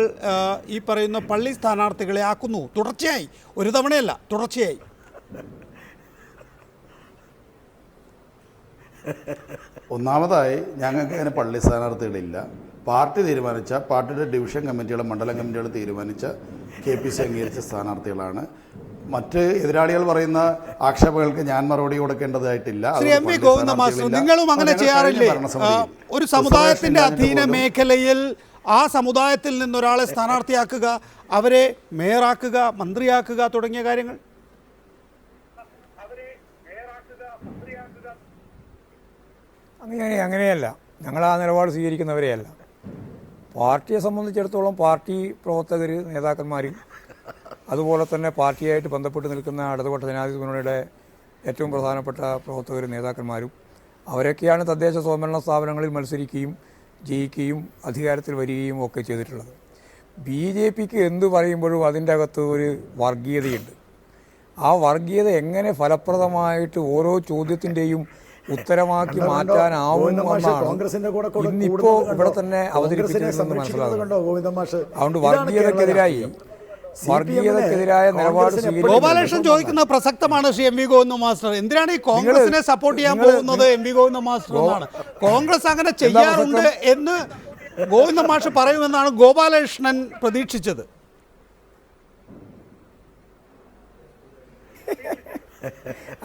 ഈ പറയുന്ന പള്ളി സ്ഥാനാർത്ഥികളെ ആക്കുന്നു? തുടർച്ചയായി, ഒരു തവണയല്ല, തുടർച്ചയായി. ഒന്നാമതായി ഞങ്ങൾക്ക് അതിന് പള്ളി സ്ഥാനാർത്ഥികളില്ല. പാർട്ടി തീരുമാനിച്ച, പാർട്ടിയുടെ ഡിവിഷൻ കമ്മിറ്റികളും മണ്ഡലം കമ്മിറ്റികളും തീരുമാനിച്ച KPC അംഗീകരിച്ച സ്ഥാനാർത്ഥികളാണ്. മറ്റ് എതിരാളികൾ പറയുന്ന ആക്ഷേപങ്ങൾക്ക് ഞാൻ മറുപടി കൊടുക്കേണ്ടതായിട്ടില്ല. Shri M V Govinda master, നിങ്ങളും അങ്ങനെ ചെയ്യാറില്ലേ? ഒരു സമുദായത്തിന്റെ അധീന മേഖലയിൽ ആ സമുദായത്തിൽ നിന്നൊരാളെ സ്ഥാനാർത്ഥിയാക്കുക, അവരെ മേയറാക്കുക, മന്ത്രിയാക്കുക തുടങ്ങിയ കാര്യങ്ങൾ? അങ്ങനെയല്ല, ഞങ്ങൾ ആ നിലപാട് സ്വീകരിക്കുന്നവരെയല്ല. പാർട്ടിയെ സംബന്ധിച്ചിടത്തോളം പാർട്ടി പ്രവർത്തകർ, നേതാക്കന്മാർ, അതുപോലെ തന്നെ പാർട്ടിയായിട്ട് ബന്ധപ്പെട്ട് നിൽക്കുന്ന ഇടതുപക്ഷ ജനാധിപത്യ മുന്നണിയുടെ ഏറ്റവും പ്രധാനപ്പെട്ട പ്രവർത്തകർ, നേതാക്കന്മാരും അവരൊക്കെയാണ് തദ്ദേശ സ്വയംഭരണ സ്ഥാപനങ്ങളിൽ മത്സരിക്കുകയും ജയിക്കുകയും അധികാരത്തിൽ വരികയും ഒക്കെ ചെയ്തിട്ടുള്ളത്. BJPക്ക് എന്ത് പറയുമ്പോഴും അതിൻ്റെ അകത്ത് ഒരു വർഗീയതയുണ്ട്. ആ വർഗീയത എങ്ങനെ ഫലപ്രദമായിട്ട് ഓരോ ചോദ്യത്തിൻ്റെയും ഉത്തരമാക്കി മാറ്റാനാവുമെന്നാണ് ഇന്നിപ്പോൾ ഇവിടെ തന്നെ അവതരിപ്പിക്കുന്നതെന്ന് മനസ്സിലാകുന്നു. അതുകൊണ്ട് വർഗീയതക്കെതിരായ നിലപാട് ഗോപാലകൃഷ്ണൻ ചോദിക്കുന്നത് പ്രസക്തമാണ്. Shri M V Govinda master, എന്തിനാണ് ഈ കോൺഗ്രസിനെ സപ്പോർട്ട് ചെയ്യാൻ പോകുന്നത് എം വി ഗോവിന്ദ മാസ്റ്റർ എന്നാണ്. കോൺഗ്രസ് അങ്ങനെ ചെയ്യാറുണ്ട് എന്ന് ഗോവിന്ദ മാസ്റ്റർ പറയുമെന്നാണ് ഗോപാലകൃഷ്ണൻ പ്രതീക്ഷിച്ചത്.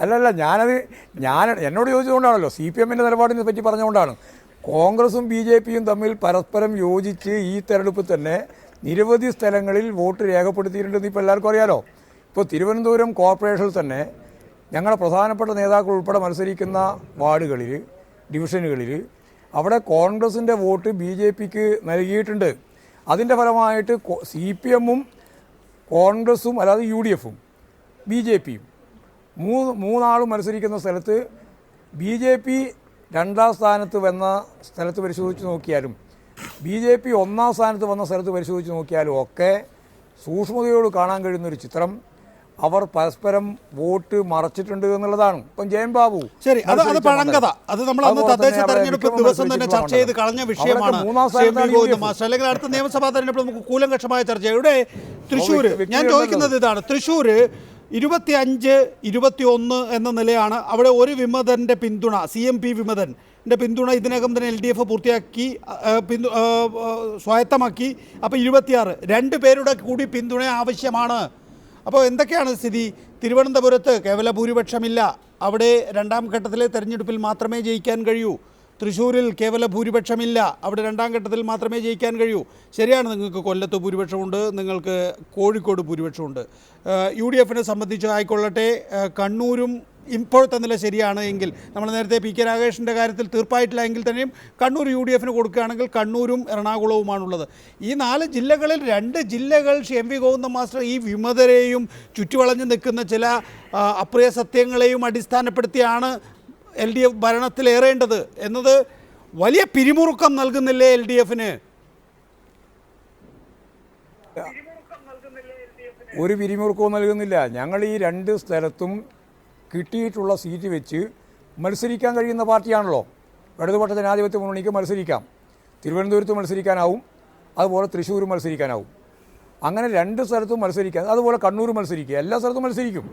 അല്ലല്ല, എന്നോട് ചോദിച്ചുകൊണ്ടാണല്ലോ, CPMൻ്റെ നിലപാടിനെ പറ്റി പറഞ്ഞുകൊണ്ടാണ്. കോൺഗ്രസും BJPയും തമ്മിൽ പരസ്പരം യോജിച്ച് ഈ തെരഞ്ഞെടുപ്പിൽ തന്നെ നിരവധി സ്ഥലങ്ങളിൽ വോട്ട് രേഖപ്പെടുത്തിയിട്ടുണ്ടെന്ന് ഇപ്പോൾ എല്ലാവർക്കും അറിയാലോ. ഇപ്പോൾ തിരുവനന്തപുരം കോർപ്പറേഷനിൽ തന്നെ ഞങ്ങളുടെ പ്രധാനപ്പെട്ട നേതാക്കൾ ഉൾപ്പെടെ മത്സരിക്കുന്ന വാർഡുകളിൽ, ഡിവിഷനുകളിൽ അവിടെ കോൺഗ്രസിൻ്റെ വോട്ട് BJPക്ക് നൽകിയിട്ടുണ്ട്. അതിൻ്റെ ഫലമായിട്ട് CPMഉം കോൺഗ്രസും, അല്ലാതെ UDFഉം BJPയും മൂന്നാളും മത്സരിക്കുന്ന സ്ഥലത്ത് BJP രണ്ടാം സ്ഥാനത്ത് വന്ന സ്ഥലത്ത് പരിശോധിച്ച് നോക്കിയാലും BJP ഒന്നാം സ്ഥാനത്ത് വന്ന സ്ഥലത്ത് പരിശോധിച്ച് നോക്കിയാലും ഒക്കെ സൂക്ഷ്മതയോട് കാണാൻ കഴിയുന്നൊരു ചിത്രം അവർ പരസ്പരം വോട്ട് മറച്ചിട്ടുണ്ട് എന്നുള്ളതാണ്. ഇപ്പം ജയൻ ബാബു, ശരി, അത് പഴങ്കഥ, അത് നമ്മൾ അന്ന് തദ്ദേശ തെരഞ്ഞെടുപ്പ് ദിവസം തന്നെ ചർച്ച ചെയ്ത് കളഞ്ഞ വിഷയമാണ്. അല്ലെങ്കിൽ അടുത്ത നിയമസഭാ തെരഞ്ഞെടുപ്പ് നമുക്ക് കൂലങ്കഷമായ ചർച്ച. ഇവിടെ തൃശ്ശൂർ, ഞാൻ ചോദിക്കുന്നത് ഇതാണ്, തൃശ്ശൂർ 25-21 എന്ന നിലയാണ്. അവിടെ ഒരു വിമതൻ്റെ പിന്തുണ, CMP വിമതൻ്റെ പിന്തുണ ഇതിനകം തന്നെ LDF പൂർത്തിയാക്കി, സ്വായത്തമാക്കി. അപ്പോൾ 26 2 പേരുടെ കൂടി പിന്തുണ ആവശ്യമാണ്. അപ്പോൾ എന്തൊക്കെയാണ് സ്ഥിതി? തിരുവനന്തപുരത്ത് കേവല ഭൂരിപക്ഷമില്ല, അവിടെ രണ്ടാം ഘട്ടത്തിലെ തെരഞ്ഞെടുപ്പിൽ മാത്രമേ ജയിക്കാൻ കഴിയൂ. തൃശ്ശൂരിൽ കേവല ഭൂരിപക്ഷമില്ല, അവിടെ രണ്ടാം ഘട്ടത്തിൽ മാത്രമേ ജയിക്കാൻ കഴിയൂ. ശരിയാണ്, നിങ്ങൾക്ക് കൊല്ലത്ത് ഭൂരിപക്ഷമുണ്ട്, നിങ്ങൾക്ക് കോഴിക്കോട് ഭൂരിപക്ഷമുണ്ട്. UDFനെ സംബന്ധിച്ച് ആയിക്കൊള്ളട്ടെ, കണ്ണൂരും ഇപ്പോഴത്തെ നില ശരിയാണ് എങ്കിൽ, നമ്മൾ നേരത്തെ PK രാഗേഷിൻ്റെ കാര്യത്തിൽ തീർപ്പായിട്ടില്ല എങ്കിൽ തന്നെയും കണ്ണൂർ UDFന് കൊടുക്കുകയാണെങ്കിൽ കണ്ണൂരും എറണാകുളവുമാണുള്ളത്. ഈ 4 ജില്ലകളിൽ 2 ജില്ലകൾ എം വി ഗോവിന്ദ മാസ്റ്റർ ഈ വിമതരെയും ചുറ്റുവളഞ്ഞു നിൽക്കുന്ന ചില അപ്രിയ സത്യങ്ങളെയും അടിസ്ഥാനപ്പെടുത്തിയാണ് LDF ഭരണത്തിലേറേണ്ടത് എന്നത് വലിയ പിരിമുറുക്കം നൽകുന്നില്ലേ LDFന്? ഒരു പിരിമുറുക്കവും നൽകുന്നില്ല. ഞങ്ങൾ ഈ 2 സ്ഥലത്തും കിട്ടിയിട്ടുള്ള സീറ്റ് വെച്ച് മത്സരിക്കാൻ കഴിയുന്ന പാർട്ടിയാണല്ലോ. ഇടതുപക്ഷ ജനാധിപത്യ മുന്നണിക്ക് മത്സരിക്കാം, തിരുവനന്തപുരത്ത് മത്സരിക്കാനാവും, അതുപോലെ തൃശ്ശൂർ മത്സരിക്കാനാവും. അങ്ങനെ 2 സ്ഥലത്തും മത്സരിക്കാൻ, അതുപോലെ കണ്ണൂർ മത്സരിക്കുക, എല്ലാ സ്ഥലത്തും മത്സരിക്കും.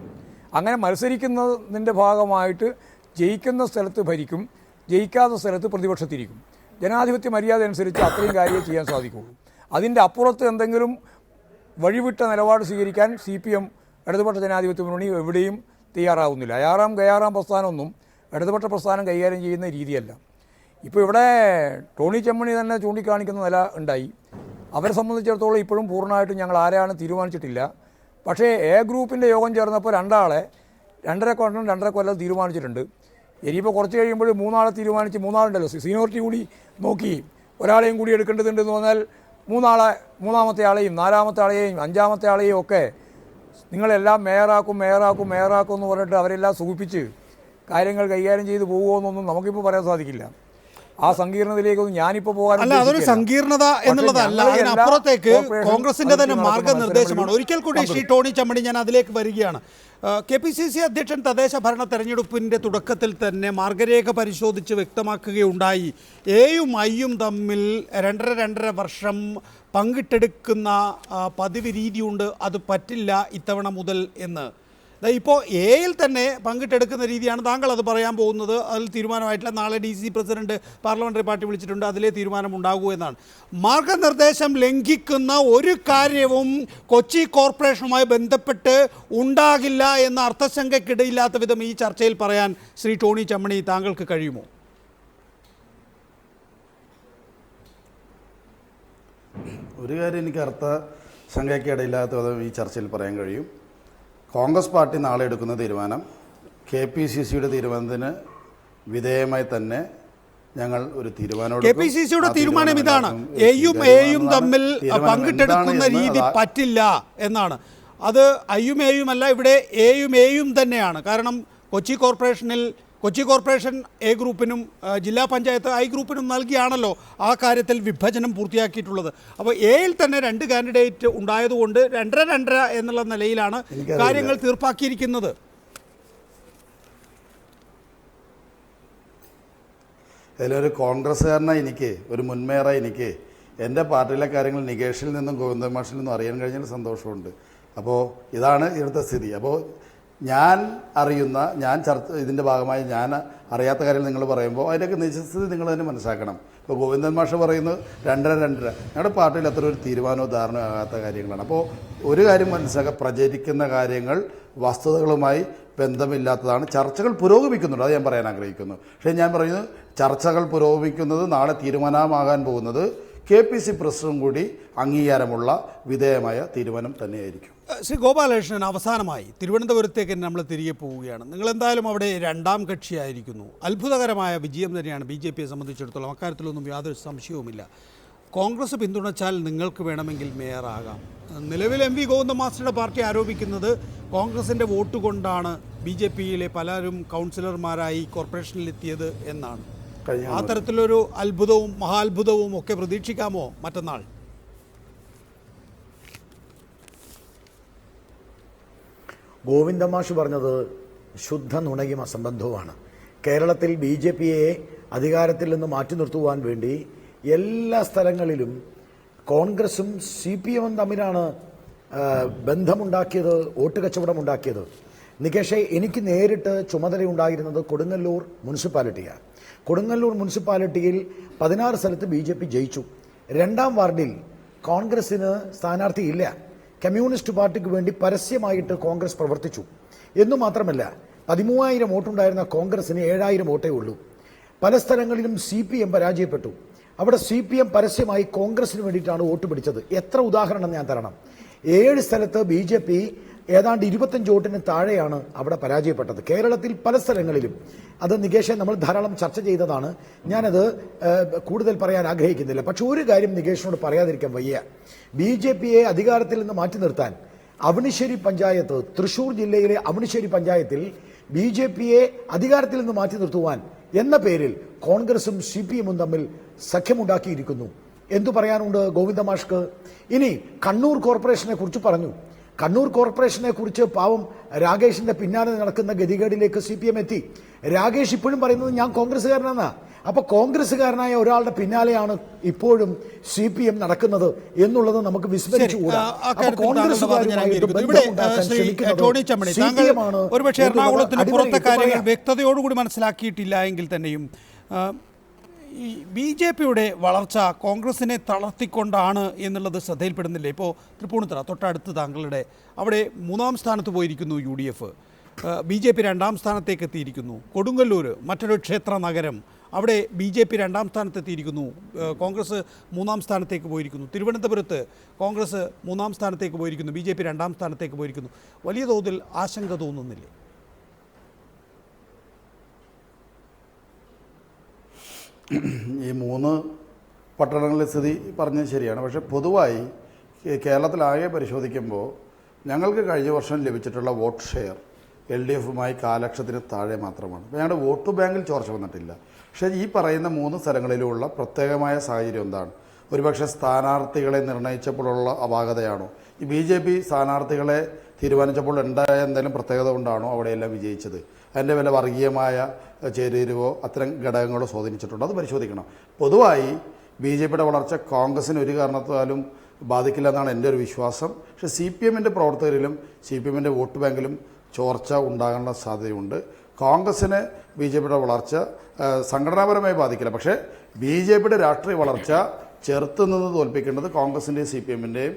അങ്ങനെ മത്സരിക്കുന്നതിൻ്റെ ഭാഗമായിട്ട് ജയിക്കുന്ന സ്ഥലത്ത് ഭരിക്കും, ജയിക്കാത്ത സ്ഥലത്ത് പ്രതിപക്ഷത്തിരിക്കും. ജനാധിപത്യ മര്യാദ അനുസരിച്ച് അത്രയും കാര്യമേ ചെയ്യാൻ സാധിക്കുള്ളൂ. അതിൻ്റെ അപ്പുറത്ത് എന്തെങ്കിലും വഴിവിട്ട നിലപാട് സ്വീകരിക്കാൻ CPM ഇടതുപക്ഷ ജനാധിപത്യ മുന്നണി എവിടെയും തയ്യാറാവുന്നില്ല. ഗയാറാം പ്രസ്ഥാനമൊന്നും ഇടതുപക്ഷ പ്രസ്ഥാനം കൈകാര്യം ചെയ്യുന്ന രീതിയല്ല. ഇപ്പോൾ ഇവിടെ ടോണി ചെമ്മണി തന്നെ ചൂണ്ടിക്കാണിക്കുന്ന നില ഉണ്ടായി. അവരെ സംബന്ധിച്ചിടത്തോളം ഇപ്പോഴും പൂർണ്ണമായിട്ടും ഞങ്ങൾ ആരെയാണ് തീരുമാനിച്ചിട്ടില്ല. പക്ഷേ എ ഗ്രൂപ്പിൻ്റെ യോഗം ചേർന്നപ്പോൾ 2 ആളെ 2.5 കൊല്ലം തീരുമാനിച്ചിട്ടുണ്ട്. ഇനിയിപ്പോൾ കുറച്ച് കഴിയുമ്പോൾ 3 ആളെ തീരുമാനിച്ച് 3 ആളുണ്ടല്ലോ, സീനിയോറിറ്റി കൂടി നോക്കി ഒരാളെയും കൂടി എടുക്കേണ്ടതുണ്ടെന്ന് പറഞ്ഞാൽ 3 ആളെ, 3-ാമത്തെ ആളെയും 4-ാമത്തെ ആളെയും 5-ാമത്തെ ആളെയും ഒക്കെ നിങ്ങളെല്ലാം മേയറാക്കും എന്ന് പറഞ്ഞിട്ട് അവരെല്ലാം സൂചിപ്പിച്ച് കാര്യങ്ങൾ കൈകാര്യം ചെയ്ത് പോകുമോയെന്നൊന്നും നമുക്കിപ്പോൾ പറയാൻ സാധിക്കില്ല. ആ സങ്കീർണതയിലേക്കൊന്നും ഞാനിപ്പോൾ പോകാൻ അല്ല, അതൊരു സങ്കീർണത എന്നുള്ളതല്ല, അതിനപ്പുറത്തേക്ക് കോൺഗ്രസിന്റെ തന്നെ മാർഗനിർദ്ദേശമാണ്. ഒരിക്കൽ കൂടി ശ്രീ ടോണി ചമ്മണി, ഞാൻ അതിലേക്ക് വരികയാണ്. KPCC അധ്യക്ഷൻ തദ്ദേശ ഭരണ തെരഞ്ഞെടുപ്പിൻ്റെ തുടക്കത്തിൽ തന്നെ മാർഗരേഖ പരിശോധിച്ച് വ്യക്തമാക്കുകയുണ്ടായി, എയും ഐയും തമ്മിൽ 2.5 വർഷം പങ്കിട്ടെടുക്കുന്ന പതിവ് രീതിയുണ്ട്, അത് പറ്റില്ല ഇത്തവണ മുതൽ എന്ന്. ഇപ്പോൾ എയിൽ തന്നെ പങ്കിട്ടെടുക്കുന്ന രീതിയാണ് താങ്കൾ അത് പറയാൻ പോകുന്നത്. അതിൽ തീരുമാനമായിട്ടില്ല. നാളെ DC പ്രസിഡന്റ് പാർലമെൻ്ററി പാർട്ടി വിളിച്ചിട്ടുണ്ട്, അതിലെ തീരുമാനം ഉണ്ടാകൂ എന്നാണ്. മാർഗനിർദ്ദേശം ലംഘിക്കുന്ന ഒരു കാര്യവും കൊച്ചി കോർപ്പറേഷനുമായി ബന്ധപ്പെട്ട് ഉണ്ടാകില്ല എന്ന അർത്ഥശങ്കയ്ക്കിടയില്ലാത്ത വിധം ഈ ചർച്ചയിൽ പറയാൻ ശ്രീ ടോണി ചമ്മണി താങ്കൾക്ക് കഴിയുമോ? ഒരു കാര്യം എനിക്ക് അർത്ഥശങ്കയ്ക്കിടയില്ലാത്ത വിധം ഈ ചർച്ചയിൽ പറയാൻ കഴിയും. കോൺഗ്രസ് പാർട്ടി നാളെ എടുക്കുന്ന തീരുമാനം KPCCയുടെ തീരുമാനത്തിന് വിധേയമായി തന്നെ ഞങ്ങൾ ഒരു തീരുമാനം. KPCCയുടെ തീരുമാനം ഇതാണ്, എയും തമ്മിൽ പങ്കിട്ടെടുക്കുന്ന രീതി പറ്റില്ല എന്നാണ്. അത് ഐയും അല്ല, ഇവിടെ എയും തന്നെയാണ്. കാരണം കൊച്ചി കോർപ്പറേഷൻ എ ഗ്രൂപ്പിനും ജില്ലാ പഞ്ചായത്ത് ഐ ഗ്രൂപ്പിനും നൽകിയാണല്ലോ ആ കാര്യത്തിൽ വിഭജനം പൂർത്തിയാക്കിയിട്ടുള്ളത്. അപ്പോൾ എയിൽ തന്നെ 2 കാൻഡിഡേറ്റ് ഉണ്ടായതുകൊണ്ട് 2.5 എന്നുള്ള നിലയിലാണ് കാര്യങ്ങൾ തീർപ്പാക്കിയിരിക്കുന്നത്. അതിലൊരു കോൺഗ്രസ്സുകാരനായി എനിക്ക്, ഒരു മുൻമേയറായി എനിക്ക് എൻ്റെ പാർട്ടിയിലെ കാര്യങ്ങൾ നികേഷിൽ നിന്നും ഗോവിന്ദൻ മാഷിൽ നിന്നും അറിയാൻ കഴിഞ്ഞാൽ സന്തോഷമുണ്ട്. അപ്പോൾ ഇതാണ് ഇവിടുത്തെ സ്ഥിതി. അപ്പോൾ ഞാൻ അറിയുന്ന, ഇതിൻ്റെ ഭാഗമായി ഞാൻ അറിയാത്ത കാര്യങ്ങൾ നിങ്ങൾ പറയുമ്പോൾ അതിൻ്റെയൊക്കെ നിജസ്ഥിതി നിങ്ങൾ തന്നെ മനസ്സിലാക്കണം. ഇപ്പോൾ ഗോവിന്ദൻ മാഷ് പറയുന്നത് 2.5 ഞങ്ങളുടെ പാർട്ടിയിൽ അത്ര ഒരു തീരുമാനമോ ധാരണയോ ആകാത്ത കാര്യങ്ങളാണ്. അപ്പോൾ ഒരു കാര്യം മനസ്സിലാക്കുക, പ്രചരിക്കുന്ന കാര്യങ്ങൾ വസ്തുതകളുമായി ബന്ധമില്ലാത്തതാണ്. ചർച്ചകൾ പുരോഗമിക്കുന്നുണ്ട്, അത് ഞാൻ പറയാൻ ആഗ്രഹിക്കുന്നു. പക്ഷേ ഞാൻ പറയുന്നത് ചർച്ചകൾ പുരോഗമിക്കുന്നത് നാളെ തീരുമാനമാകാൻ പോകുന്നത് KPC പ്രസിഡന്റ് കൂടി അംഗീകാരമുള്ള വിധേയമായ തീരുമാനം തന്നെയായിരിക്കും. ശ്രീ ഗോപാലകൃഷ്ണൻ, അവസാനമായി തിരുവനന്തപുരത്തേക്ക് നമ്മൾ തിരികെ പോവുകയാണ്. നിങ്ങളെന്തായാലും അവിടെ 2ാം കക്ഷിയായിരിക്കുന്നു. അത്ഭുതകരമായ വിജയം തന്നെയാണ് BJPയെ സംബന്ധിച്ചിടത്തോളം, അക്കാര്യത്തിലൊന്നും യാതൊരു സംശയവുമില്ല. കോൺഗ്രസ് പിന്തുണച്ചാൽ നിങ്ങൾക്ക് വേണമെങ്കിൽ മേയറാകാം. നിലവിൽ MV ഗോവിന്ദൻ മാസ്റ്ററുടെ പാർട്ടി ആരോപിക്കുന്നത് കോൺഗ്രസിൻ്റെ വോട്ട് കൊണ്ടാണ് BJPയിലെ പലരും കൗൺസിലർമാരായി കോർപ്പറേഷനിലെത്തിയത് എന്നാണ്. ആ തരത്തിലൊരു അത്ഭുതവും മഹാത്ഭുതവും ഒക്കെ പ്രതീക്ഷിക്കാമോ മറ്റന്നാൾ? ഗോവിന്ദമാഷ് പറഞ്ഞത് ശുദ്ധ നുണയും അസംബന്ധവുമാണ്. കേരളത്തിൽ BJPയെ അധികാരത്തിൽ നിന്ന് മാറ്റി നിർത്തുവാൻ വേണ്ടി എല്ലാ സ്ഥലങ്ങളിലും കോൺഗ്രസും CPMും തമ്മിലാണ് ബന്ധമുണ്ടാക്കിയത്, വോട്ട് കച്ചവടം ഉണ്ടാക്കിയത്. നികേഷെ, എനിക്ക് നേരിട്ട് ചുമതലയുണ്ടായിരുന്നത് കൊടുങ്ങല്ലൂർ മുനിസിപ്പാലിറ്റിയാണ്. കൊടുങ്ങല്ലൂർ മുനിസിപ്പാലിറ്റിയിൽ 16 സ്ഥലത്ത് BJP ജയിച്ചു. 2ാം വാർഡിൽ കോൺഗ്രസിന് സ്ഥാനാർത്ഥിയില്ല. കമ്മ്യൂണിസ്റ്റ് പാർട്ടിക്ക് വേണ്ടി പരസ്യമായിട്ട് കോൺഗ്രസ് പ്രവർത്തിച്ചു. എന്നു മാത്രമല്ല, 13,000 വോട്ടുണ്ടായിരുന്ന കോൺഗ്രസിന് 7,000 വോട്ടേ ഉള്ളൂ. പല സ്ഥലങ്ങളിലും CPM പരാജയപ്പെട്ടു. അവിടെ CPM പരസ്യമായി കോൺഗ്രസിന് വേണ്ടിയിട്ടാണ് വോട്ട് പിടിച്ചത്. എത്ര ഉദാഹരണം ഞാൻ തരണം? 7 സ്ഥലത്ത് BJP ഏതാണ്ട് 25 വോട്ടിന് താഴെയാണ് അവിടെ പരാജയപ്പെട്ടത്. കേരളത്തിൽ പല സ്ഥലങ്ങളിലും. അത് നികേഷെ നമ്മൾ ധാരാളം ചർച്ച ചെയ്തതാണ്, ഞാനത് കൂടുതൽ പറയാൻ ആഗ്രഹിക്കുന്നില്ല. പക്ഷെ ഒരു കാര്യം നികേഷിനോട് പറയാതിരിക്കാൻ വയ്യ. BJPയെ അധികാരത്തിൽ നിന്ന് മാറ്റി നിർത്താൻ അവണിശ്ശേരി പഞ്ചായത്ത്, തൃശ്ശൂർ ജില്ലയിലെ അവണിശ്ശേരി പഞ്ചായത്തിൽ BJPയെ അധികാരത്തിൽ നിന്ന് മാറ്റി നിർത്തുവാൻ എന്ന പേരിൽ കോൺഗ്രസും CPMും തമ്മിൽ സഖ്യമുണ്ടാക്കിയിരിക്കുന്നു. എന്തു പറയാനുണ്ട് ഗോവിന്ദമാഷ്ക്ക്? ഇനി കണ്ണൂർ കോർപ്പറേഷനെ കുറിച്ച് പറഞ്ഞു. കണ്ണൂർ കോർപ്പറേഷനെ കുറിച്ച് പാവം രാകേഷിന്റെ പിന്നാലെ നടക്കുന്ന ഗതികേടിലേക്ക് CPM എത്തി. രാകേഷ് ഇപ്പോഴും പറയുന്നത് ഞാൻ കോൺഗ്രസ്സുകാരനാണ്. അപ്പോൾ കോൺഗ്രസ്സുകാരനായ ഒരാളുടെ പിന്നാലെയാണ് ഇപ്പോഴും CPM നടക്കുന്നത് എന്നുള്ളത് നമുക്ക് വിസ്മരിച്ചുകൂടാ. അപ്പോൾ കോൺഗ്രസ്സുകാരുമായിട്ട് ബന്ധമുണ്ടാക്കാൻ ശ്രമിക്കുന്നത് CPM ആണ്. ഒരുപക്ഷെ എറണാകുളത്തിന് പുറത്തെ കാര്യങ്ങൾ വ്യക്തതയോടുകൂടി മനസ്സിലാക്കിയിട്ടില്ല എങ്കിൽ തന്നെയും ഈ BJPയുടെ വളർച്ച കോൺഗ്രസിനെ തളർത്തിക്കൊണ്ടാണ് എന്നുള്ളത് ശ്രദ്ധയിൽപ്പെടുന്നില്ലേ? ഇപ്പോൾ തൃപ്പൂണിത്തുറ തൊട്ടടുത്ത് താങ്കളുടെ അവിടെ 3ാം സ്ഥാനത്ത് പോയിരിക്കുന്നു UDF, BJP 2ാം സ്ഥാനത്തേക്ക് എത്തിയിരിക്കുന്നു. കൊടുങ്ങല്ലൂർ മറ്റൊരു ക്ഷേത്ര നഗരം, അവിടെ BJP 2ാം സ്ഥാനത്തെത്തിയിരിക്കുന്നു, കോൺഗ്രസ് 3ാം സ്ഥാനത്തേക്ക് പോയിരിക്കുന്നു. തിരുവനന്തപുരത്ത് കോൺഗ്രസ് 3ാം സ്ഥാനത്തേക്ക് പോയിരിക്കുന്നു, BJP 2ാം സ്ഥാനത്തേക്ക് പോയിരിക്കുന്നു. വലിയ തോതിൽ ആശങ്ക തോന്നുന്നില്ലേ? ഈ 3 പട്ടണങ്ങളിലെ സ്ഥിതി പറഞ്ഞത് ശരിയാണ്. പക്ഷേ പൊതുവായി കേരളത്തിലാകെ പരിശോധിക്കുമ്പോൾ ഞങ്ങൾക്ക് കഴിഞ്ഞ വർഷം ലഭിച്ചിട്ടുള്ള വോട്ട് ഷെയർ LDFുമായി കാലക്ഷത്തിന് താഴെ മാത്രമാണ്. അപ്പോൾ ഞങ്ങളുടെ വോട്ട് ബാങ്കിൽ ചോർച്ച വന്നിട്ടില്ല. പക്ഷേ ഈ പറയുന്ന 3 സ്ഥലങ്ങളിലുമുള്ള പ്രത്യേകമായ സാഹചര്യം എന്താണ്? ഒരുപക്ഷെ സ്ഥാനാർത്ഥികളെ നിർണയിച്ചപ്പോഴുള്ള അപാകതയാണോ? ഈ BJP സ്ഥാനാർത്ഥികളെ തീരുമാനിച്ചപ്പോൾ ഉണ്ടായ എന്തെങ്കിലും പ്രത്യേകത കൊണ്ടാണോ അവിടെയെല്ലാം വിജയിച്ചത്? അതിൻ്റെ വല്ല വർഗീയമായ ചേരുവോ അത്തരം ഘടകങ്ങളോ സ്വാധീനിച്ചിട്ടുണ്ടോ? അത് പരിശോധിക്കണം. പൊതുവായി BJPയുടെ വളർച്ച കോൺഗ്രസിന് ഒരു കാരണത്താലും ബാധിക്കില്ല എന്നാണ് എൻ്റെ ഒരു വിശ്വാസം. പക്ഷേ CPMൻ്റെ പ്രവർത്തകരിലും CPMൻ്റെ വോട്ട് ബാങ്കിലും ചോർച്ച ഉണ്ടാകാനുള്ള സാധ്യതയുണ്ട്. കോൺഗ്രസിന് BJPയുടെ വളർച്ച സംഘടനാപരമായി ബാധിക്കില്ല. പക്ഷേ BJPയുടെ രാഷ്ട്രീയ വളർച്ച ചെറുത്ത് നിന്ന് തോൽപ്പിക്കേണ്ടത് കോൺഗ്രസിൻ്റെയും CPMൻ്റെയും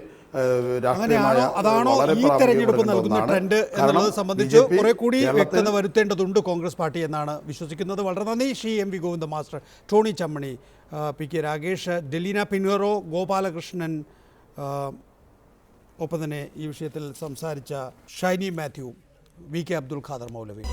അതാണോ ഈ തെരഞ്ഞെടുപ്പ് നൽകുന്ന ട്രെൻഡ് എന്നുള്ളത് സംബന്ധിച്ച് കുറെ കൂടി വ്യക്തത വരുത്തേണ്ടതുണ്ട് കോൺഗ്രസ് പാർട്ടി എന്നാണ് വിശ്വസിക്കുന്നത്. വളരെ നന്ദി Shri MV Govinda master, Tony Chammani, PK Ragesh, Deleena Pinhero, Gopalakrishnan, ഒപ്പം തന്നെ ഈ വിഷയത്തിൽ സംസാരിച്ച ഷൈനി മാത്യു, VK അബ്ദുൽ ഖാദർ മൗലവി.